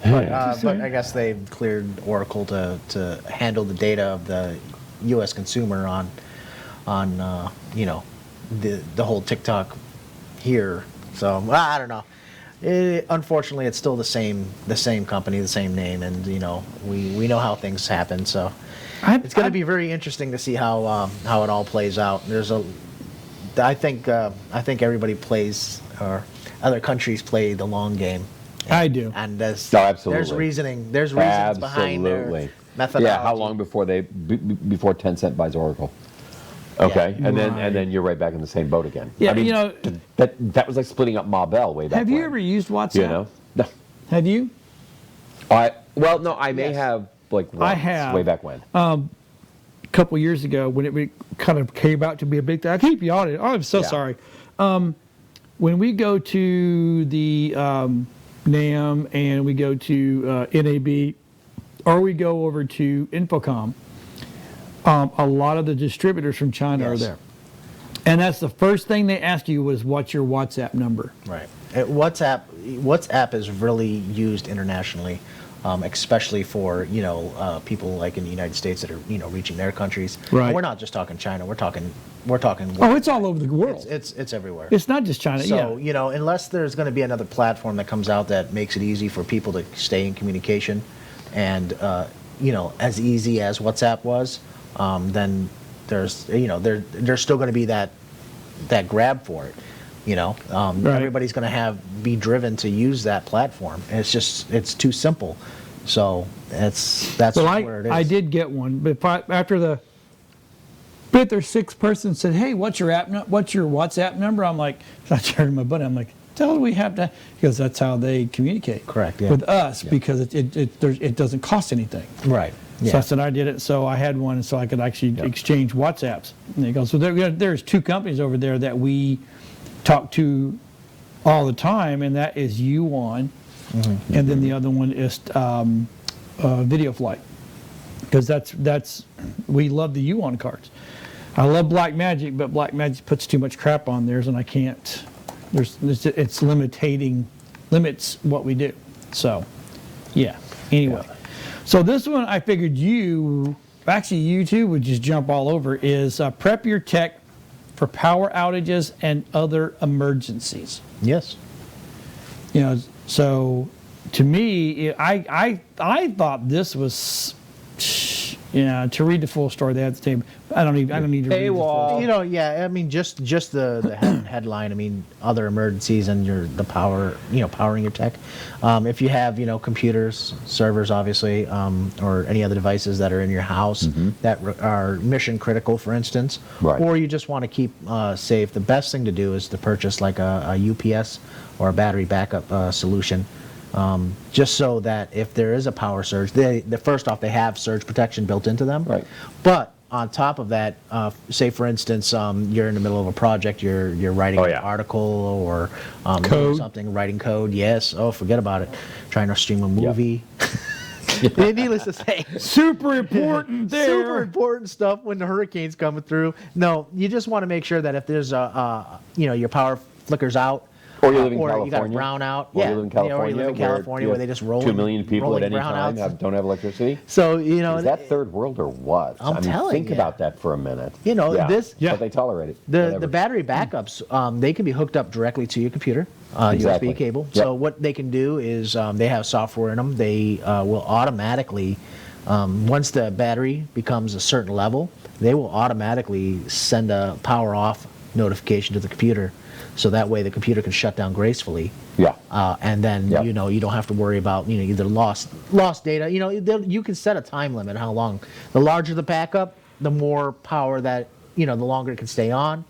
Speaker 3: But I guess they've cleared Oracle to handle the data of the U.S. consumer on the whole TikTok here. So I don't know. Unfortunately, it's still the same company, the same name, and we know how things happen. So it's going to be very interesting to see how it all plays out. I think everybody plays, or other countries play the long game.
Speaker 2: I do.
Speaker 3: And there's
Speaker 4: absolutely.
Speaker 3: reasons behind their
Speaker 4: Absolutely.
Speaker 3: methodology.
Speaker 4: Yeah, how long before before 10 Cent buys Oracle? Okay,
Speaker 3: Yeah.
Speaker 4: and then you're right back in the same boat again.
Speaker 2: Yeah,
Speaker 4: I mean, that was like splitting up Ma Bell way back
Speaker 2: Have
Speaker 4: when.
Speaker 2: you ever used WhatsApp?
Speaker 4: You know? No.
Speaker 2: Have you?
Speaker 4: I may
Speaker 3: Yes.
Speaker 4: have like once,
Speaker 2: I have.
Speaker 4: way back when.
Speaker 2: A couple years ago when it kind of came out to be a big thing. I keep yawning. Oh, I'm so
Speaker 4: Yeah.
Speaker 2: sorry. When we go to the NAM and we go to NAB or we go over to Infocom, a lot of the distributors from China are
Speaker 3: Yes.
Speaker 2: there. And that's the first thing they asked you was, what's your WhatsApp number?
Speaker 3: Right. WhatsApp is really used internationally, especially for people like in the United States that are reaching their countries.
Speaker 2: Right.
Speaker 3: And we're not just talking China. We're talking.
Speaker 2: Oh, it's all over the world.
Speaker 3: It's everywhere.
Speaker 2: It's not just China.
Speaker 3: So,
Speaker 2: yeah.
Speaker 3: Unless there's going to be another platform that comes out that makes it easy for people to stay in communication and, as easy as WhatsApp was, then there's there's still going to be that grab for it. Everybody's going to be driven to use that platform. And it's too simple. So that's where it is.
Speaker 2: I did get one, but after the fifth or sixth person said, "Hey, what's your WhatsApp number?" I'm like, I turned to my buddy. I'm like, "Tell we have to," because that's how they communicate.
Speaker 3: Correct. Yeah.
Speaker 2: With us, because it doesn't cost anything.
Speaker 3: Right. Yeah.
Speaker 2: So I said I did it, so I had one, so I could actually exchange WhatsApps. And they go, so there's two companies over there that we talk to all the time, and that is U1, and then the other one is Video Flight, because that's we love the U1 cards. I love Black Magic, but Black Magic puts too much crap on theirs, and I can't. It's limits what we do. So, yeah. Anyway. Yeah. So this one, I figured you two would just jump all over, is prep your tech for power outages and other emergencies.
Speaker 3: Yes.
Speaker 2: So to me, I thought this was, to read the full story, they had the same. I don't need to read the full story.
Speaker 3: I mean, just the headline. I mean, other emergencies and the power, powering your tech. If you have, computers, servers, obviously, or any other devices that are in your house that are mission critical, for instance, or you just want to keep safe, the best thing to do is to purchase like a UPS or a battery backup solution. Just so that if there is a power surge, first off, they have surge protection built into them. Right. But on top of that, say for instance, you're in the middle of a project, you're writing an article or something, writing code. Yes. Oh, forget about it. Trying to stream a movie. Needless to say,
Speaker 2: super important there.
Speaker 3: Super important stuff when the hurricane's coming through. No, you just want to make sure that if there's your power flickers out.
Speaker 4: Or you live in California.
Speaker 3: You got a brownout.
Speaker 4: Or you live in California.
Speaker 3: Or you live in California where they just roll
Speaker 4: 2 million people at any time don't have electricity. So is that third world or what? Think about that for a minute.
Speaker 3: But
Speaker 4: they tolerate it.
Speaker 3: The battery backups, they can be hooked up directly to your computer, USB cable. Yep. So what they can do is they have software in them. They will automatically, once the battery becomes a certain level, they will automatically send a power off notification to the computer. So that way the computer can shut down gracefully. Yeah. And then you don't have to worry about either lost data. You can set a time limit how long. The larger the backup, the more power that the longer it can stay on.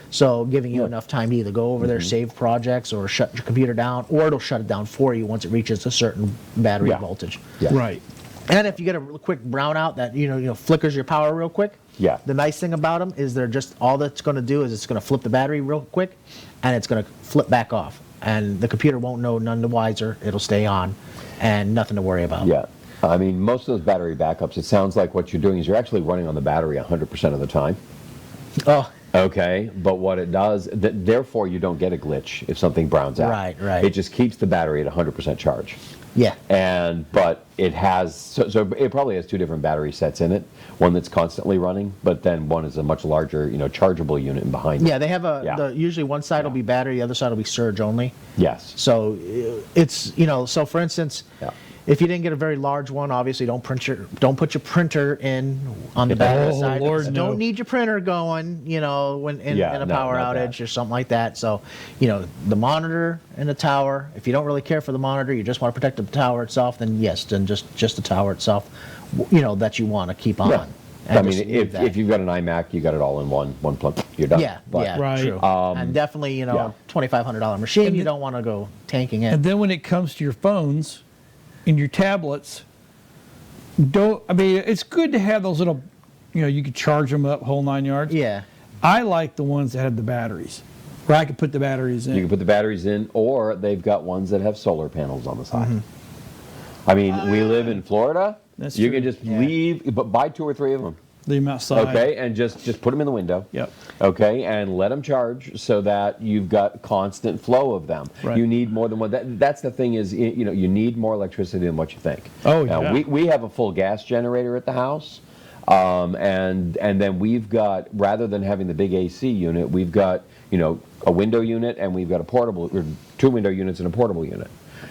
Speaker 3: So giving you enough time to either go over there, save projects, or shut your computer down, or it'll shut it down for you once it reaches a certain battery voltage.
Speaker 2: Yeah. Right.
Speaker 3: And if you get a quick brownout that flickers your power real quick. Yeah. The nice thing about them is they're just all that's going to do is it's going to flip the battery real quick, and it's going to flip back off, and the computer won't know none the wiser. It'll stay on, and nothing to worry about.
Speaker 4: Yeah. I mean, most of those battery backups, it sounds like what you're doing is you're actually running on the battery 100% of the time. Oh. Okay, but what it does, therefore you don't get a glitch if something browns out.
Speaker 3: Right, right.
Speaker 4: It just keeps the battery at 100% charge.
Speaker 3: Yeah.
Speaker 4: But it has, so it probably has two different battery sets in it. One that's constantly running, but then one is a much larger, chargeable unit behind it.
Speaker 3: Yeah, they have usually one side will be battery, the other side will be surge only.
Speaker 4: Yes.
Speaker 3: So it's, so for instance, if you didn't get a very large one, obviously don't put your printer in on the battery side.
Speaker 2: Lord, no.
Speaker 3: Don't need your printer going, when in a power outage or something like that. So, the monitor and the tower, if you don't really care for the monitor, you just want to protect the tower itself, then yes, just the tower itself, that you want to keep on.
Speaker 4: Yeah. I mean, if you've got an iMac, you got it all in one plug. You're done.
Speaker 3: Yeah,
Speaker 2: right.
Speaker 3: True. And definitely, $2,500 machine, you don't want to go tanking it.
Speaker 2: And then when it comes to your phones and your tablets, it's good to have those little, you could charge them up whole 9 yards.
Speaker 3: Yeah.
Speaker 2: I like the ones that have the batteries, where I could put the batteries in.
Speaker 4: You can put the batteries in, or they've got ones that have solar panels on the side. Mm-hmm. I mean, we live in Florida.
Speaker 2: That's
Speaker 4: you
Speaker 2: true.
Speaker 4: Can just leave, but buy 2 or 3 of them.
Speaker 2: Leave them outside.
Speaker 4: Okay, and just put them in the window.
Speaker 2: Yep.
Speaker 4: Okay, and let them charge so that you've got constant flow of them.
Speaker 2: Right.
Speaker 4: You need more than one. That's the thing is, you need more electricity than what you think.
Speaker 2: Oh,
Speaker 4: now,
Speaker 2: yeah.
Speaker 4: We have a full gas generator at the house, and then we've got, rather than having the big AC unit, we've got a window unit, and we've got a portable, or 2 window units and a portable unit.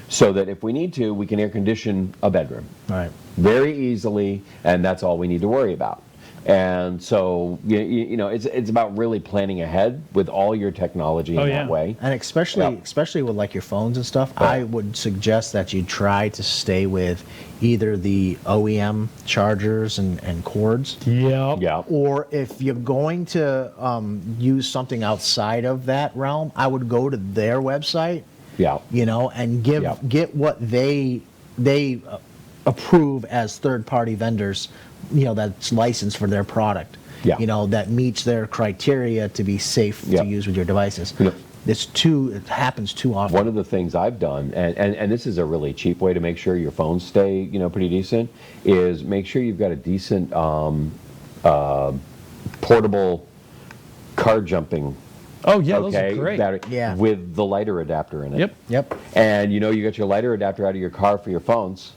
Speaker 4: So that if we need to, we can air condition a bedroom.
Speaker 3: Right.
Speaker 4: Very easily, and that's all we need to worry about. And so you know, it's about really planning ahead with all your technology in that way.
Speaker 3: And especially with like your phones and stuff, I would suggest that you try to stay with either the OEM chargers and cords.
Speaker 2: Yeah.
Speaker 3: Or if you're going to use something outside of that realm, I would go to their website.
Speaker 4: Yeah.
Speaker 3: You know, and get what they approve as third-party vendors, you know, that's licensed for their product.
Speaker 4: Yeah.
Speaker 3: You know, that meets their criteria to be safe to use with your devices.
Speaker 4: Yeah.
Speaker 3: It happens too often.
Speaker 4: One of the things I've done, and this is a really cheap way to make sure your phones stay, you know, pretty decent, is make sure you've got a decent portable car jumping.
Speaker 2: Oh yeah, those are great.
Speaker 3: Yeah.
Speaker 4: With the lighter adapter in it.
Speaker 3: Yep.
Speaker 4: And you know, you got your lighter adapter out of your car for your phones,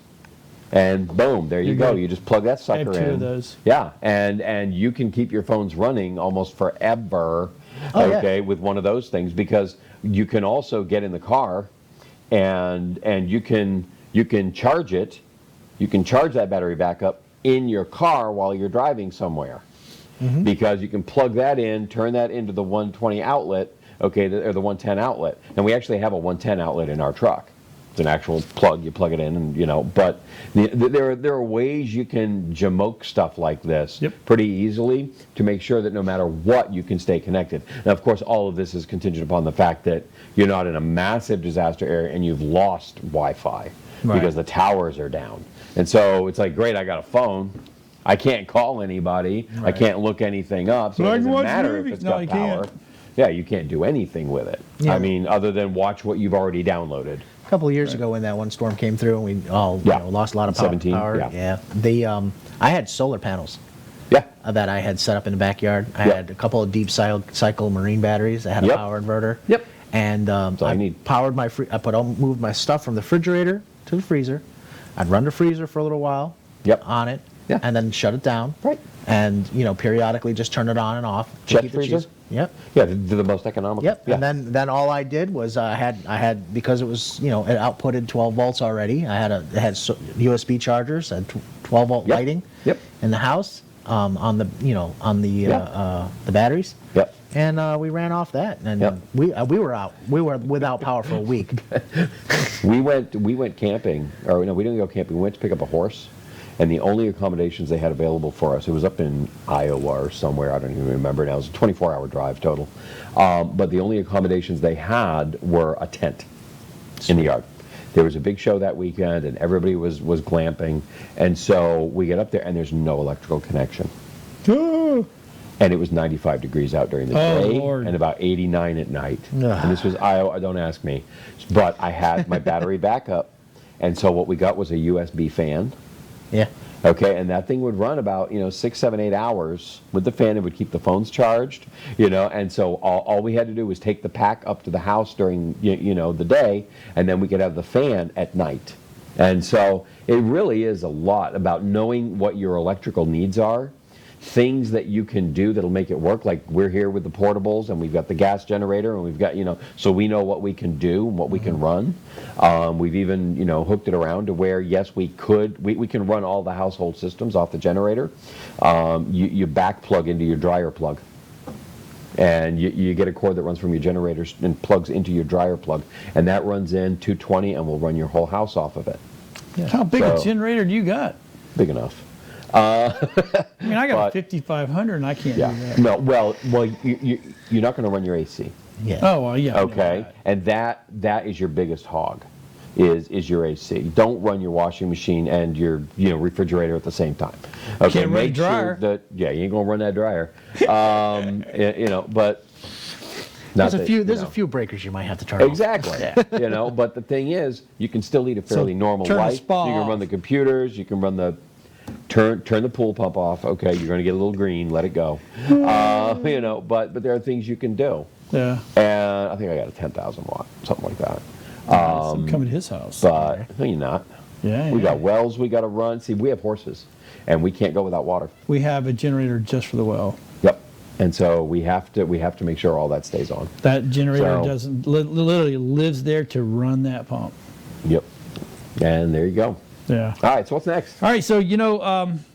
Speaker 4: and boom, there you go. You just plug that sucker in.
Speaker 2: I have two of those.
Speaker 4: Yeah, and you can keep your phones running almost forever. With one of those things, because you can also get in the car, and you can charge it. You can charge that battery back up in your car while you're driving somewhere. Because you can plug that in, turn that into the 120 outlet, or the 110 outlet. And we actually have a 110 outlet in our truck. It's an actual plug. You plug it in, and you know. But there are ways you can jamoke stuff like this pretty easily to make sure that no matter what, you can stay connected. Now, of course, all of this is contingent upon the fact that you're not in a massive disaster area and you've lost Wi-Fi because the towers are down. And so it's like, great, I got a phone. I can't call anybody. I can't look anything up. So it doesn't matter if it's got power. Yeah, you can't do anything with it.
Speaker 3: Yeah.
Speaker 4: I mean, other than watch what you've already downloaded.
Speaker 3: A couple of years ago, when that one storm came through, and we all lost a lot of power.
Speaker 4: 17,
Speaker 3: I had solar panels. That I had set up in the backyard. I had a couple of deep cycle marine batteries. I had a power inverter. And I powered my moved my stuff from the refrigerator to the freezer. I'd run the freezer for a little while. On it. And then shut it down. And you know, periodically just turn it on and off.
Speaker 4: Jet freezer.
Speaker 3: Yeah,
Speaker 4: the most economical.
Speaker 3: And then all I did was I had because it was, you know, it outputted 12 volts already. I had USB chargers, had 12 volt lighting in the house on the batteries. And we ran off that, and we were out. We were without power for a week.
Speaker 4: we went camping, or no, we didn't go camping. We went to pick up a horse. And the only accommodations they had available for us, it was up in Iowa or somewhere, I don't even remember now. It was a 24-hour drive total. But the only accommodations they had were a tent in the yard. There was a big show that weekend, and everybody was glamping. And so we get up there, and there's no electrical connection. And it was 95 degrees out during the day, and about 89 at night. And this was Iowa, don't ask me. But I had my battery backup, and so what we got was a USB fan. And that thing would run about 6, 7, 8 hours with the fan. It would keep the phones charged, and so all we had to do was take the pack up to the house during the day, and then we could have the fan at night. And so it really is a lot about knowing what your electrical needs are, things that you can do that'll make it work. Like we're here with the portables, and we've got the gas generator, and we've got so we know what we can do and what we can run. We've even hooked it around to where yes, we can run all the household systems off the generator. You back plug into your dryer plug, and you get a cord that runs from your generator and plugs into your dryer plug, and that runs in 220 and will run your whole house off of it.
Speaker 2: How big a generator do you got?
Speaker 4: Big enough.
Speaker 2: I mean, I got a 5500 and I can't do that.
Speaker 4: No, well, you're not going to run your AC.
Speaker 2: Oh, well, yeah.
Speaker 4: Okay, and that is your biggest hog, is your AC. Don't run your washing machine and your refrigerator at the same time. Okay,
Speaker 2: can't run a dryer.
Speaker 4: Sure you ain't gonna run that dryer. But
Speaker 3: there's a few breakers you might have to turn off.
Speaker 4: Exactly. But the thing is, you can still lead a fairly normal life. You can run the computers. You can run the turn the pool pump off. Okay, you're going to get a little green. Let it go. But there are things you can do.
Speaker 2: Yeah.
Speaker 4: And I think I got a 10,000 watt, something like that.
Speaker 2: I'm coming to his house.
Speaker 4: But no, you're not.
Speaker 2: Yeah.
Speaker 4: We got wells we got to run. See, we have horses, and we can't go without water.
Speaker 2: We have a generator just for the well.
Speaker 4: Yep. And so we have to make sure all that stays on.
Speaker 2: That generator literally lives there to run that pump.
Speaker 4: Yep. And there you go.
Speaker 2: Yeah.
Speaker 4: All right, so what's next?
Speaker 2: All right, so you know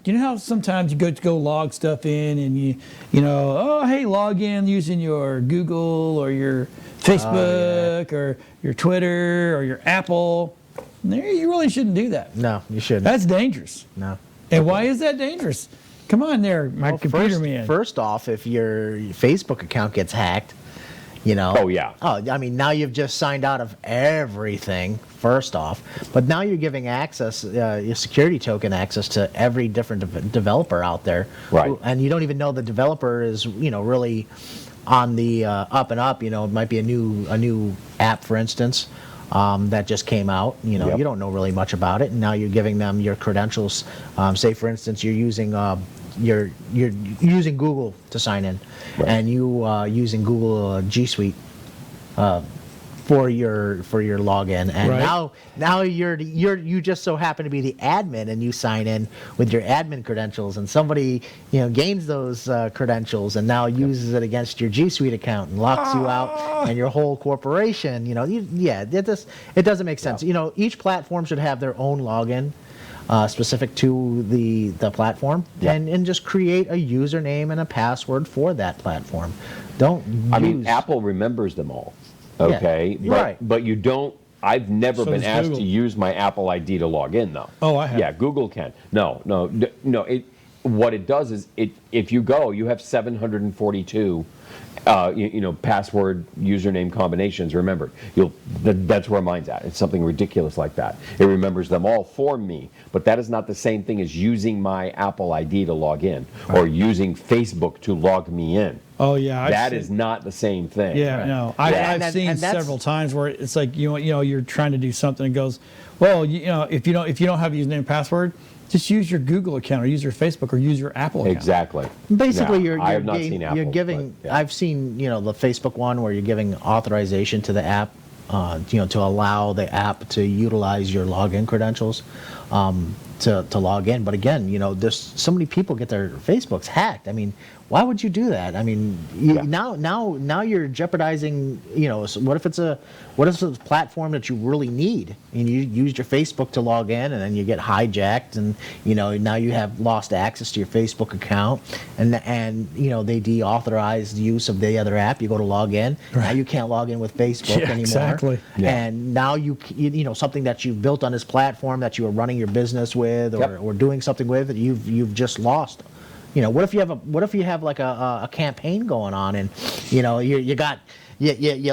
Speaker 2: how sometimes you go log stuff in, and oh hey, log in using your Google or your Facebook or your Twitter or your Apple. You really shouldn't do that.
Speaker 3: No, you shouldn't.
Speaker 2: That's dangerous.
Speaker 3: No.
Speaker 2: And why is that dangerous? Come on, there, my computer man.
Speaker 3: First off, if your Facebook account gets hacked,
Speaker 4: Oh, yeah.
Speaker 3: Oh, I mean, now you've just signed out of everything, first off. But now you're giving access, your security token access to every different developer out there.
Speaker 4: Right.
Speaker 3: And you don't even know the developer is, really on the up and up. It might be a new app, for instance, that just came out.
Speaker 4: Yep.
Speaker 3: You don't know really much about it. And now you're giving them your credentials. Say, for instance, you're using... You're using Google to sign in,
Speaker 4: right.
Speaker 3: and you using Google G Suite for your login, and
Speaker 2: right.
Speaker 3: now you just so happen to be the admin, and you sign in with your admin credentials, and somebody gains those credentials and now uses it against your G Suite account and locks you out and your whole corporation. It doesn't make sense. Each platform should have their own login. Specific to the platform,
Speaker 4: yep.
Speaker 3: and just create a username and a password for that platform.
Speaker 4: I mean, Apple remembers them all, okay?
Speaker 3: Yeah,
Speaker 4: but,
Speaker 3: right.
Speaker 4: But you don't. I've never
Speaker 2: So
Speaker 4: been
Speaker 2: does
Speaker 4: asked
Speaker 2: Google.
Speaker 4: to use my Apple ID to log in, though.
Speaker 2: Oh, I have.
Speaker 4: Yeah, Google can. No. What it does is, if you go, you have 742. Password, username combinations remembered. That's where mine's at. It's something ridiculous like that. It remembers them all for me, but that is not the same thing as using my Apple ID to log in or using Facebook to log me in.
Speaker 2: Oh yeah,
Speaker 4: That is not the same thing.
Speaker 2: Yeah,
Speaker 4: Right.
Speaker 2: no,
Speaker 3: Yeah.
Speaker 2: I've seen
Speaker 3: And that's-
Speaker 2: several times where it's like you're trying to do something and goes, well, if you don't have a username and password, just use your Google account or use your Facebook or use your Apple account.
Speaker 4: Exactly.
Speaker 3: Basically,
Speaker 4: Now, I have not seen Apple.
Speaker 3: you're giving.
Speaker 4: But, yeah.
Speaker 3: I've seen the Facebook one where you're giving authorization to the app, to allow the app to utilize your login credentials, to log in. But again, there's so many people get their Facebooks hacked. I mean, why would you do that? I mean, now you're jeopardizing. So what if it's a platform that you really need, and you used your Facebook to log in, and then you get hijacked, and now you have lost access to your Facebook account, and they deauthorize the use of the other app. You go to log in, now you can't log in with Facebook anymore.
Speaker 2: Exactly.
Speaker 4: Yeah.
Speaker 3: And now you something that you've built on this platform that you are running your business with, or doing something with, that you've just lost. What if you have like a campaign going on, and you're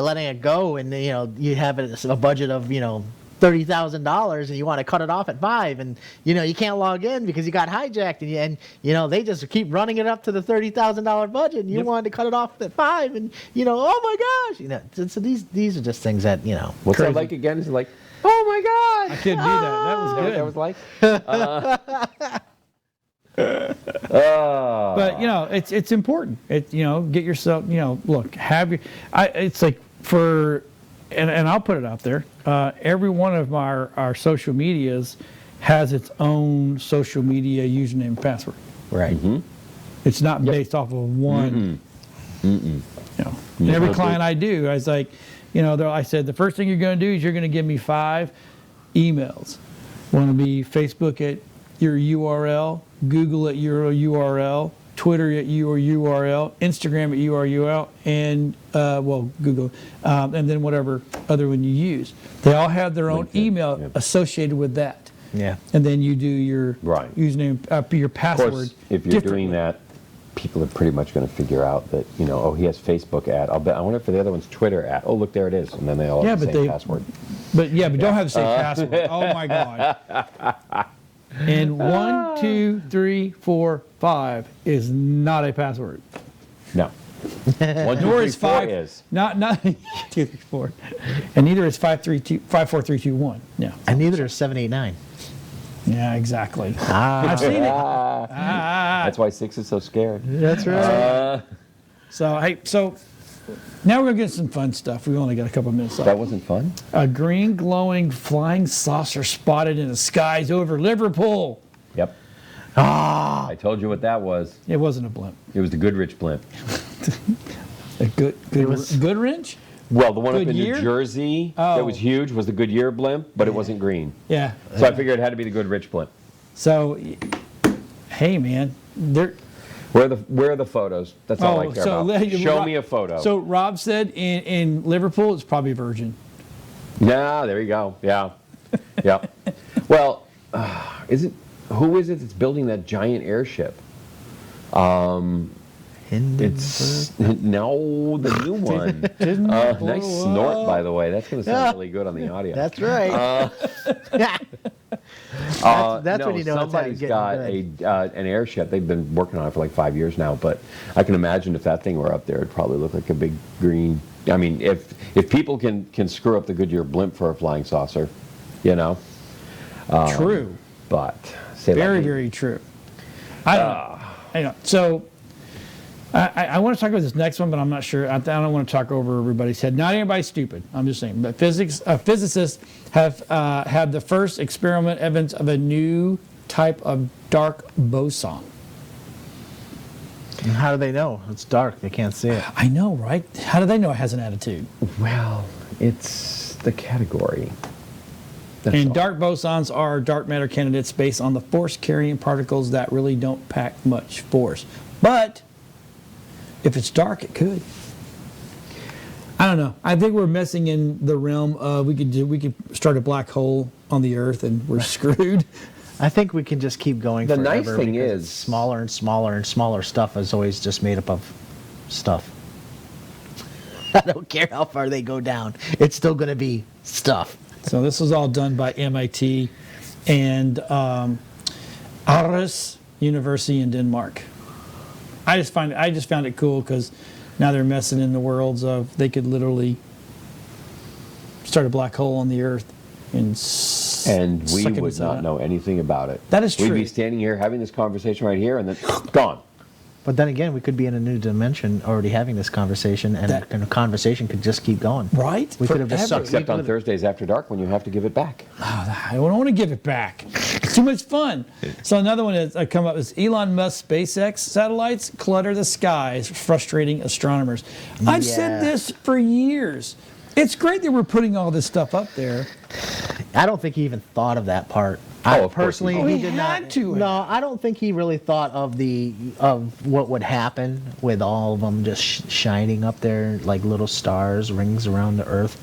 Speaker 3: letting it go, and you have a budget of $30,000, and you want to cut it off at $5,000, and you can't log in because you got hijacked, and they just keep running it up to the $30,000 budget, and you wanted to cut it off at $5,000, and oh my gosh, so these are just things that
Speaker 4: What's
Speaker 2: Crazy.
Speaker 4: that like again? Is it like, oh my God?
Speaker 2: I couldn't do that. That was good.
Speaker 4: That was like.
Speaker 2: But it's important. Get yourself. Look, have your. It's like and I'll put it out there. Every one of our social medias has its own social media username and password.
Speaker 3: right.
Speaker 4: Mm-hmm.
Speaker 2: It's not based off of one. Every client I do, I was like, I said the first thing you're going to do is you're going to give me 5 emails. Want to be Facebook at your URL, Google at your URL, Twitter at your URL, Instagram at your URL, and Google, and then whatever other one you use. They all have their own
Speaker 4: LinkedIn,
Speaker 2: email
Speaker 4: yeah.
Speaker 2: associated with that.
Speaker 3: Yeah.
Speaker 2: And then you do your username, your
Speaker 4: Of
Speaker 2: password.
Speaker 4: course, if you're
Speaker 2: differently.
Speaker 4: doing that, people are pretty much going to figure out that he has Facebook at. I wonder if for the other one's Twitter at. Oh, look, there it is, and then they all have the same password.
Speaker 2: But don't have the same password. Oh my God. And 1, 2, 3, 4, 5 is not a password.
Speaker 4: No. 1, 2,
Speaker 2: Nor
Speaker 4: 3,
Speaker 2: is
Speaker 4: 4
Speaker 2: 5.
Speaker 4: is.
Speaker 2: Not 2, 3, 4. And neither is 5, 4, 3, 2, 1. Yeah.
Speaker 3: And neither is 789.
Speaker 2: Yeah, exactly. I've seen it.
Speaker 4: That's why 6 is so scared.
Speaker 3: That's right.
Speaker 2: So now we're gonna get some fun stuff. We only got a couple minutes left.
Speaker 4: That wasn't fun.
Speaker 2: A green glowing flying saucer spotted in the skies over Liverpool.
Speaker 4: Yep. I told you what that was.
Speaker 2: It wasn't a blimp.
Speaker 4: It was the Goodrich blimp.
Speaker 2: A good wrench?
Speaker 4: Well, the one up in
Speaker 2: Goodyear?
Speaker 4: New Jersey
Speaker 2: Oh.
Speaker 4: that was huge was the Goodyear blimp, but it wasn't green.
Speaker 2: Yeah.
Speaker 4: So I figured it had to be the Goodrich blimp.
Speaker 2: So, hey, man, they're.
Speaker 4: Where are the photos? That's all I care about. Show me a photo.
Speaker 2: So Rob said in Liverpool it's probably Virgin.
Speaker 4: Yeah, there you go. Yeah, yeah. Well, who is it that's building that giant airship? It's no, the new one. Nice snort, by the way. That's going to sound really good on the audio.
Speaker 3: That's right. That's when you know
Speaker 4: somebody's
Speaker 3: it's
Speaker 4: got an airship. They've been working on it for like 5 years now. But I can imagine if that thing were up there, it'd probably look like a big green. I mean, if people can screw up the Goodyear blimp for a flying saucer, you know.
Speaker 2: True.
Speaker 4: But
Speaker 2: very true. I don't know. So I want to talk about this next one, but I'm not sure. I don't want to talk over everybody's head. Not everybody's stupid. I'm just saying. But physicists have had the first experiment evidence of a new type of dark boson.
Speaker 3: And how do they know? It's dark. They can't see it.
Speaker 2: I know, right? How do they know it has an attitude?
Speaker 4: Well, it's the category.
Speaker 2: And dark bosons are dark matter candidates based on the force-carrying particles that really don't pack much force. But if it's dark, it could. I don't know. I think we're messing in the realm of we could start a black hole on the Earth and we're screwed.
Speaker 3: I think we can just keep going
Speaker 4: The
Speaker 3: forever.
Speaker 4: nice thing
Speaker 3: because
Speaker 4: is
Speaker 3: smaller and smaller and smaller stuff is always just made up of stuff. I don't care how far they go down. It's still going to be stuff.
Speaker 2: So this was all done by MIT and Aarhus University in Denmark. I just found it cool because now they're messing in the worlds of they could literally start a black hole on the Earth and
Speaker 4: we
Speaker 2: suck it
Speaker 4: would not
Speaker 2: up.
Speaker 4: know anything about it.
Speaker 2: That is
Speaker 4: We'd
Speaker 2: true.
Speaker 4: be standing here having this conversation right here and then gone.
Speaker 3: But then again, we could be in a new dimension already having this conversation, and the conversation could just keep going.
Speaker 2: Right?
Speaker 3: We could have just
Speaker 2: Forever.
Speaker 3: sucked.
Speaker 4: Except on Thursdays after dark when you have to give it back.
Speaker 2: I don't want to give it back. It's too much fun. So another one that's come up is Elon Musk SpaceX satellites clutter the skies, frustrating astronomers. I've said this for years. It's great that we're putting all this stuff up there.
Speaker 3: I don't think he even thought of that part.
Speaker 4: Of course
Speaker 3: Personally,
Speaker 4: he
Speaker 3: he
Speaker 2: did.
Speaker 3: did
Speaker 2: He
Speaker 3: not.
Speaker 2: had to.
Speaker 3: No, I don't think he really thought of what would happen with all of them just shining up there like little stars, rings around the Earth.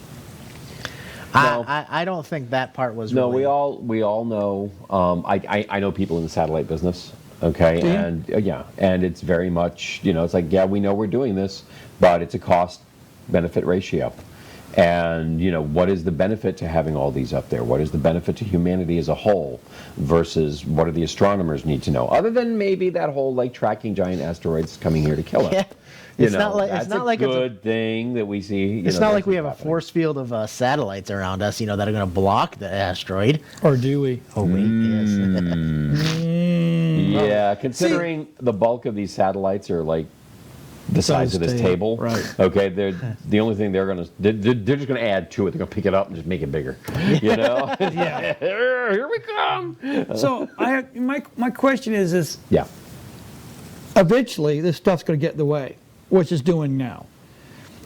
Speaker 4: No.
Speaker 3: I don't think that part was.
Speaker 4: No,
Speaker 3: really,
Speaker 4: we all know. I know people in the satellite business. Okay,
Speaker 2: Do you?
Speaker 4: and and it's very much it's like we know we're doing this, but it's a cost benefit ratio. And what is the benefit to having all these up there? What is the benefit to humanity as a whole versus what do the astronomers need to know? Other than maybe that whole tracking giant asteroids coming here to kill us.
Speaker 3: Yeah. It's not like
Speaker 4: that's
Speaker 3: it's not
Speaker 4: a
Speaker 3: like
Speaker 4: good thing that we see.
Speaker 3: it's not like we have a
Speaker 4: happening.
Speaker 3: force field of satellites around us, that are going to block the asteroid.
Speaker 2: Or do we?
Speaker 3: Oh wait, yes.
Speaker 4: Yeah, considering the bulk of these satellites are like the size of this table.
Speaker 2: Right.
Speaker 4: Okay, they're the only thing they're just gonna add to it. They're gonna pick it up and just make it bigger.
Speaker 2: Yeah.
Speaker 4: Here we come.
Speaker 2: So my question is
Speaker 4: Yeah.
Speaker 2: eventually this stuff's going to get in the way, which it's doing now.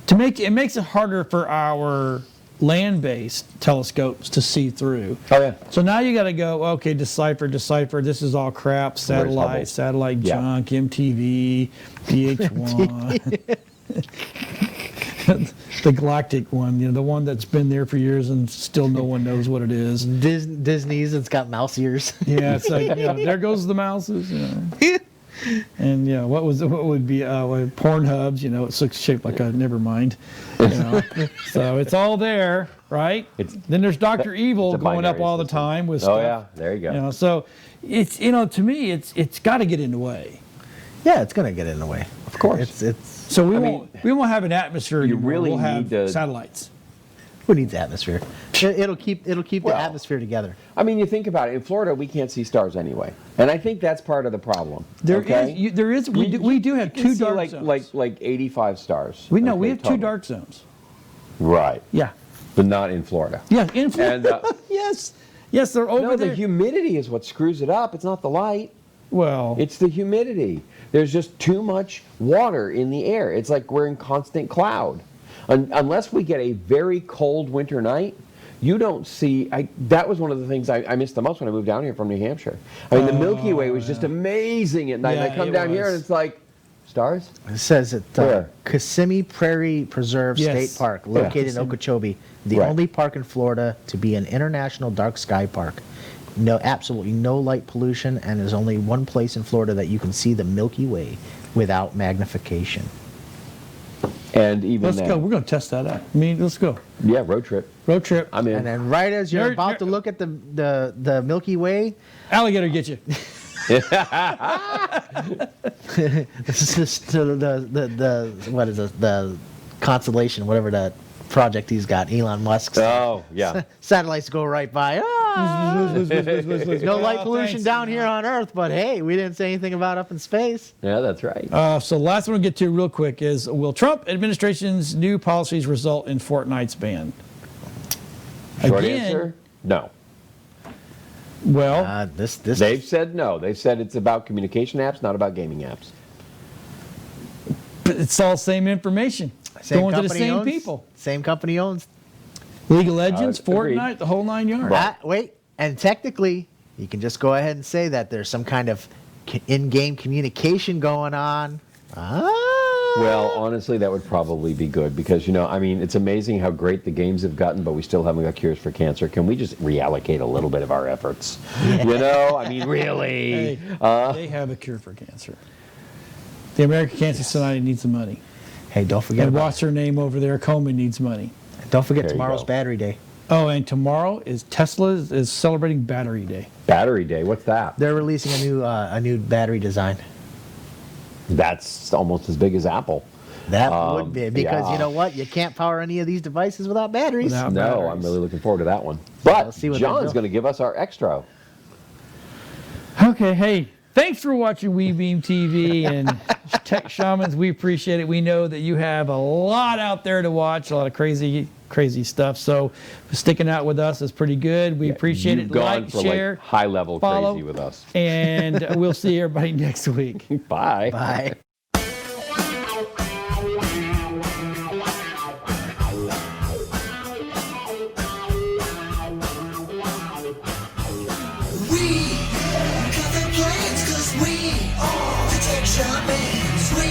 Speaker 2: It makes it harder for our land-based telescopes to see through.
Speaker 4: Oh yeah.
Speaker 2: So now you got to go, okay, decipher. This is all crap.
Speaker 4: Hubble?
Speaker 2: Satellite
Speaker 4: Yeah.
Speaker 2: junk, MTV, VH1. The galactic one, the one that's been there for years and still no one knows what it is.
Speaker 3: Disney's, it's got mouse ears.
Speaker 2: Yeah, it's like, there goes the mouses. And what would be Pornhubs? It's shaped like a never mind. So it's all there, right? Then there's Dr. Evil
Speaker 4: it's a
Speaker 2: going up
Speaker 4: binary
Speaker 2: all the
Speaker 4: system.
Speaker 2: time with
Speaker 4: Oh
Speaker 2: stuff.
Speaker 4: yeah, there you go.
Speaker 2: So it's to me it's got to get in the way.
Speaker 3: Yeah, it's going to get in the way.
Speaker 4: Of course.
Speaker 3: It's
Speaker 2: So we won't have an atmosphere
Speaker 4: You
Speaker 2: anymore.
Speaker 4: really
Speaker 2: we'll have
Speaker 4: need to-
Speaker 2: satellites.
Speaker 3: who needs atmosphere? It'll keep the atmosphere together.
Speaker 4: I mean, you think about it. In Florida, we can't see stars anyway, and I think that's part of the problem.
Speaker 2: There
Speaker 4: okay?
Speaker 2: is we do have
Speaker 4: You can
Speaker 2: two
Speaker 4: see
Speaker 2: dark zones.
Speaker 4: like 85 stars.
Speaker 2: we
Speaker 4: okay,
Speaker 2: have two
Speaker 4: total.
Speaker 2: dark zones.
Speaker 4: Right,
Speaker 2: Yeah.
Speaker 4: but not in Florida.
Speaker 2: Yeah, in Florida.
Speaker 4: And,
Speaker 2: yes, they're over
Speaker 4: no,
Speaker 2: there.
Speaker 4: the humidity is what screws it up. It's not the light.
Speaker 2: Well,
Speaker 4: It's the humidity. There's just too much water in the air. It's like we're in constant cloud. Unless we get a very cold winter night, you don't see. That was one of the things I missed the most when I moved down here from New Hampshire. I mean, the Milky Way was just amazing at night.
Speaker 2: Yeah,
Speaker 4: and I come
Speaker 2: it
Speaker 4: down here
Speaker 2: was.
Speaker 4: and it's like stars.
Speaker 3: It says at
Speaker 4: Where?
Speaker 3: Kissimmee Prairie Preserve
Speaker 2: Yes.
Speaker 3: State Park, located in
Speaker 2: Kissimmee.
Speaker 3: Okeechobee, the
Speaker 4: Right.
Speaker 3: only park in Florida to be an international dark sky park. No, absolutely no light pollution, and there's only one place in Florida that you can see the Milky Way without magnification.
Speaker 4: And even
Speaker 2: Let's
Speaker 4: then,
Speaker 2: go. We're going to test that out. I mean, let's go.
Speaker 4: yeah, road trip.
Speaker 2: Road trip.
Speaker 4: I'm in.
Speaker 3: And then right as you're
Speaker 2: You're-
Speaker 3: about to look at the Milky Way,
Speaker 2: Alligator get you.
Speaker 3: this is just the what is it, the constellation, whatever that project he's got, Elon Musk's.
Speaker 4: Oh yeah.
Speaker 3: Satellites go right by. No light pollution
Speaker 2: thanks.
Speaker 3: down here on Earth, but hey, we didn't say anything about up in space.
Speaker 4: Yeah, that's right.
Speaker 2: So last one we'll get to real quick is, will Trump administration's new policies result in Fortnite's ban?
Speaker 4: Short
Speaker 2: Again,
Speaker 4: answer: no.
Speaker 2: Well,
Speaker 3: This
Speaker 4: They've said no. They've said it's about communication apps, not about gaming apps.
Speaker 2: but it's all same information. Going to the same
Speaker 3: owns,
Speaker 2: people.
Speaker 3: Same company owns.
Speaker 2: League of Legends,
Speaker 4: Agreed.
Speaker 2: Fortnite, the whole 9 yards.
Speaker 3: Wait, and technically, you can just go ahead and say that there's some kind of in-game communication going on.
Speaker 4: Well, honestly, that would probably be good because, I mean, it's amazing how great the games have gotten, but we still haven't got cures for cancer. Can we just reallocate a little bit of our efforts? I mean, really?
Speaker 2: Hey, they have a cure for cancer. The American Cancer Society needs the money.
Speaker 3: Hey, don't forget
Speaker 2: And
Speaker 3: about
Speaker 2: what's her name over there? Komen needs money.
Speaker 3: Don't forget
Speaker 4: There you
Speaker 3: tomorrow's
Speaker 4: go.
Speaker 3: battery day.
Speaker 2: Oh, and tomorrow is Tesla is celebrating Battery Day.
Speaker 4: Battery day, what's that?
Speaker 3: They're releasing a new battery design.
Speaker 4: That's almost as big as Apple.
Speaker 3: That would be because
Speaker 4: yeah.
Speaker 3: you know what? You can't power any of these devices without batteries.
Speaker 2: Without-
Speaker 4: No,
Speaker 2: batteries.
Speaker 4: I'm really looking forward to that one. But
Speaker 3: Let's see what they
Speaker 4: John's
Speaker 3: do.
Speaker 4: going to give us our extra.
Speaker 2: Okay, hey, thanks for watching WeBeam TV and Tech Shamans. We appreciate it. We know that you have a lot out there to watch, a lot of crazy stuff. So sticking out with us is pretty good. We appreciate
Speaker 4: You've
Speaker 2: it.
Speaker 4: gone
Speaker 2: Like,
Speaker 4: for
Speaker 2: share,
Speaker 4: high level
Speaker 2: follow,
Speaker 4: crazy with us.
Speaker 2: and we'll see everybody next week.
Speaker 4: Bye.
Speaker 3: Bye.
Speaker 1: We got the plans 'cause we are the Tech Shamans. We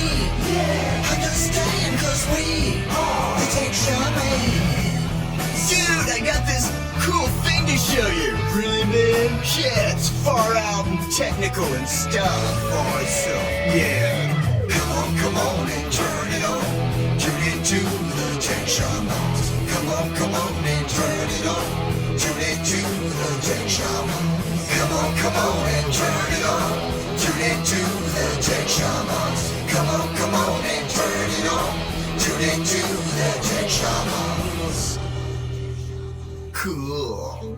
Speaker 1: understand 'cause we are the Tech Shamans. Dude, I got this cool thing to show you. Really, man? Yeah, it's far out and technical and stuff. Awesome. Yeah. Come on and turn it on. Tune into the Tech Shamans. Come on and turn it on. Tune into the Tech Shamans. Come on and turn it on. Tune into the Tech Shamans. Come on and turn it on. Tune into the Tech Shamans. Cool.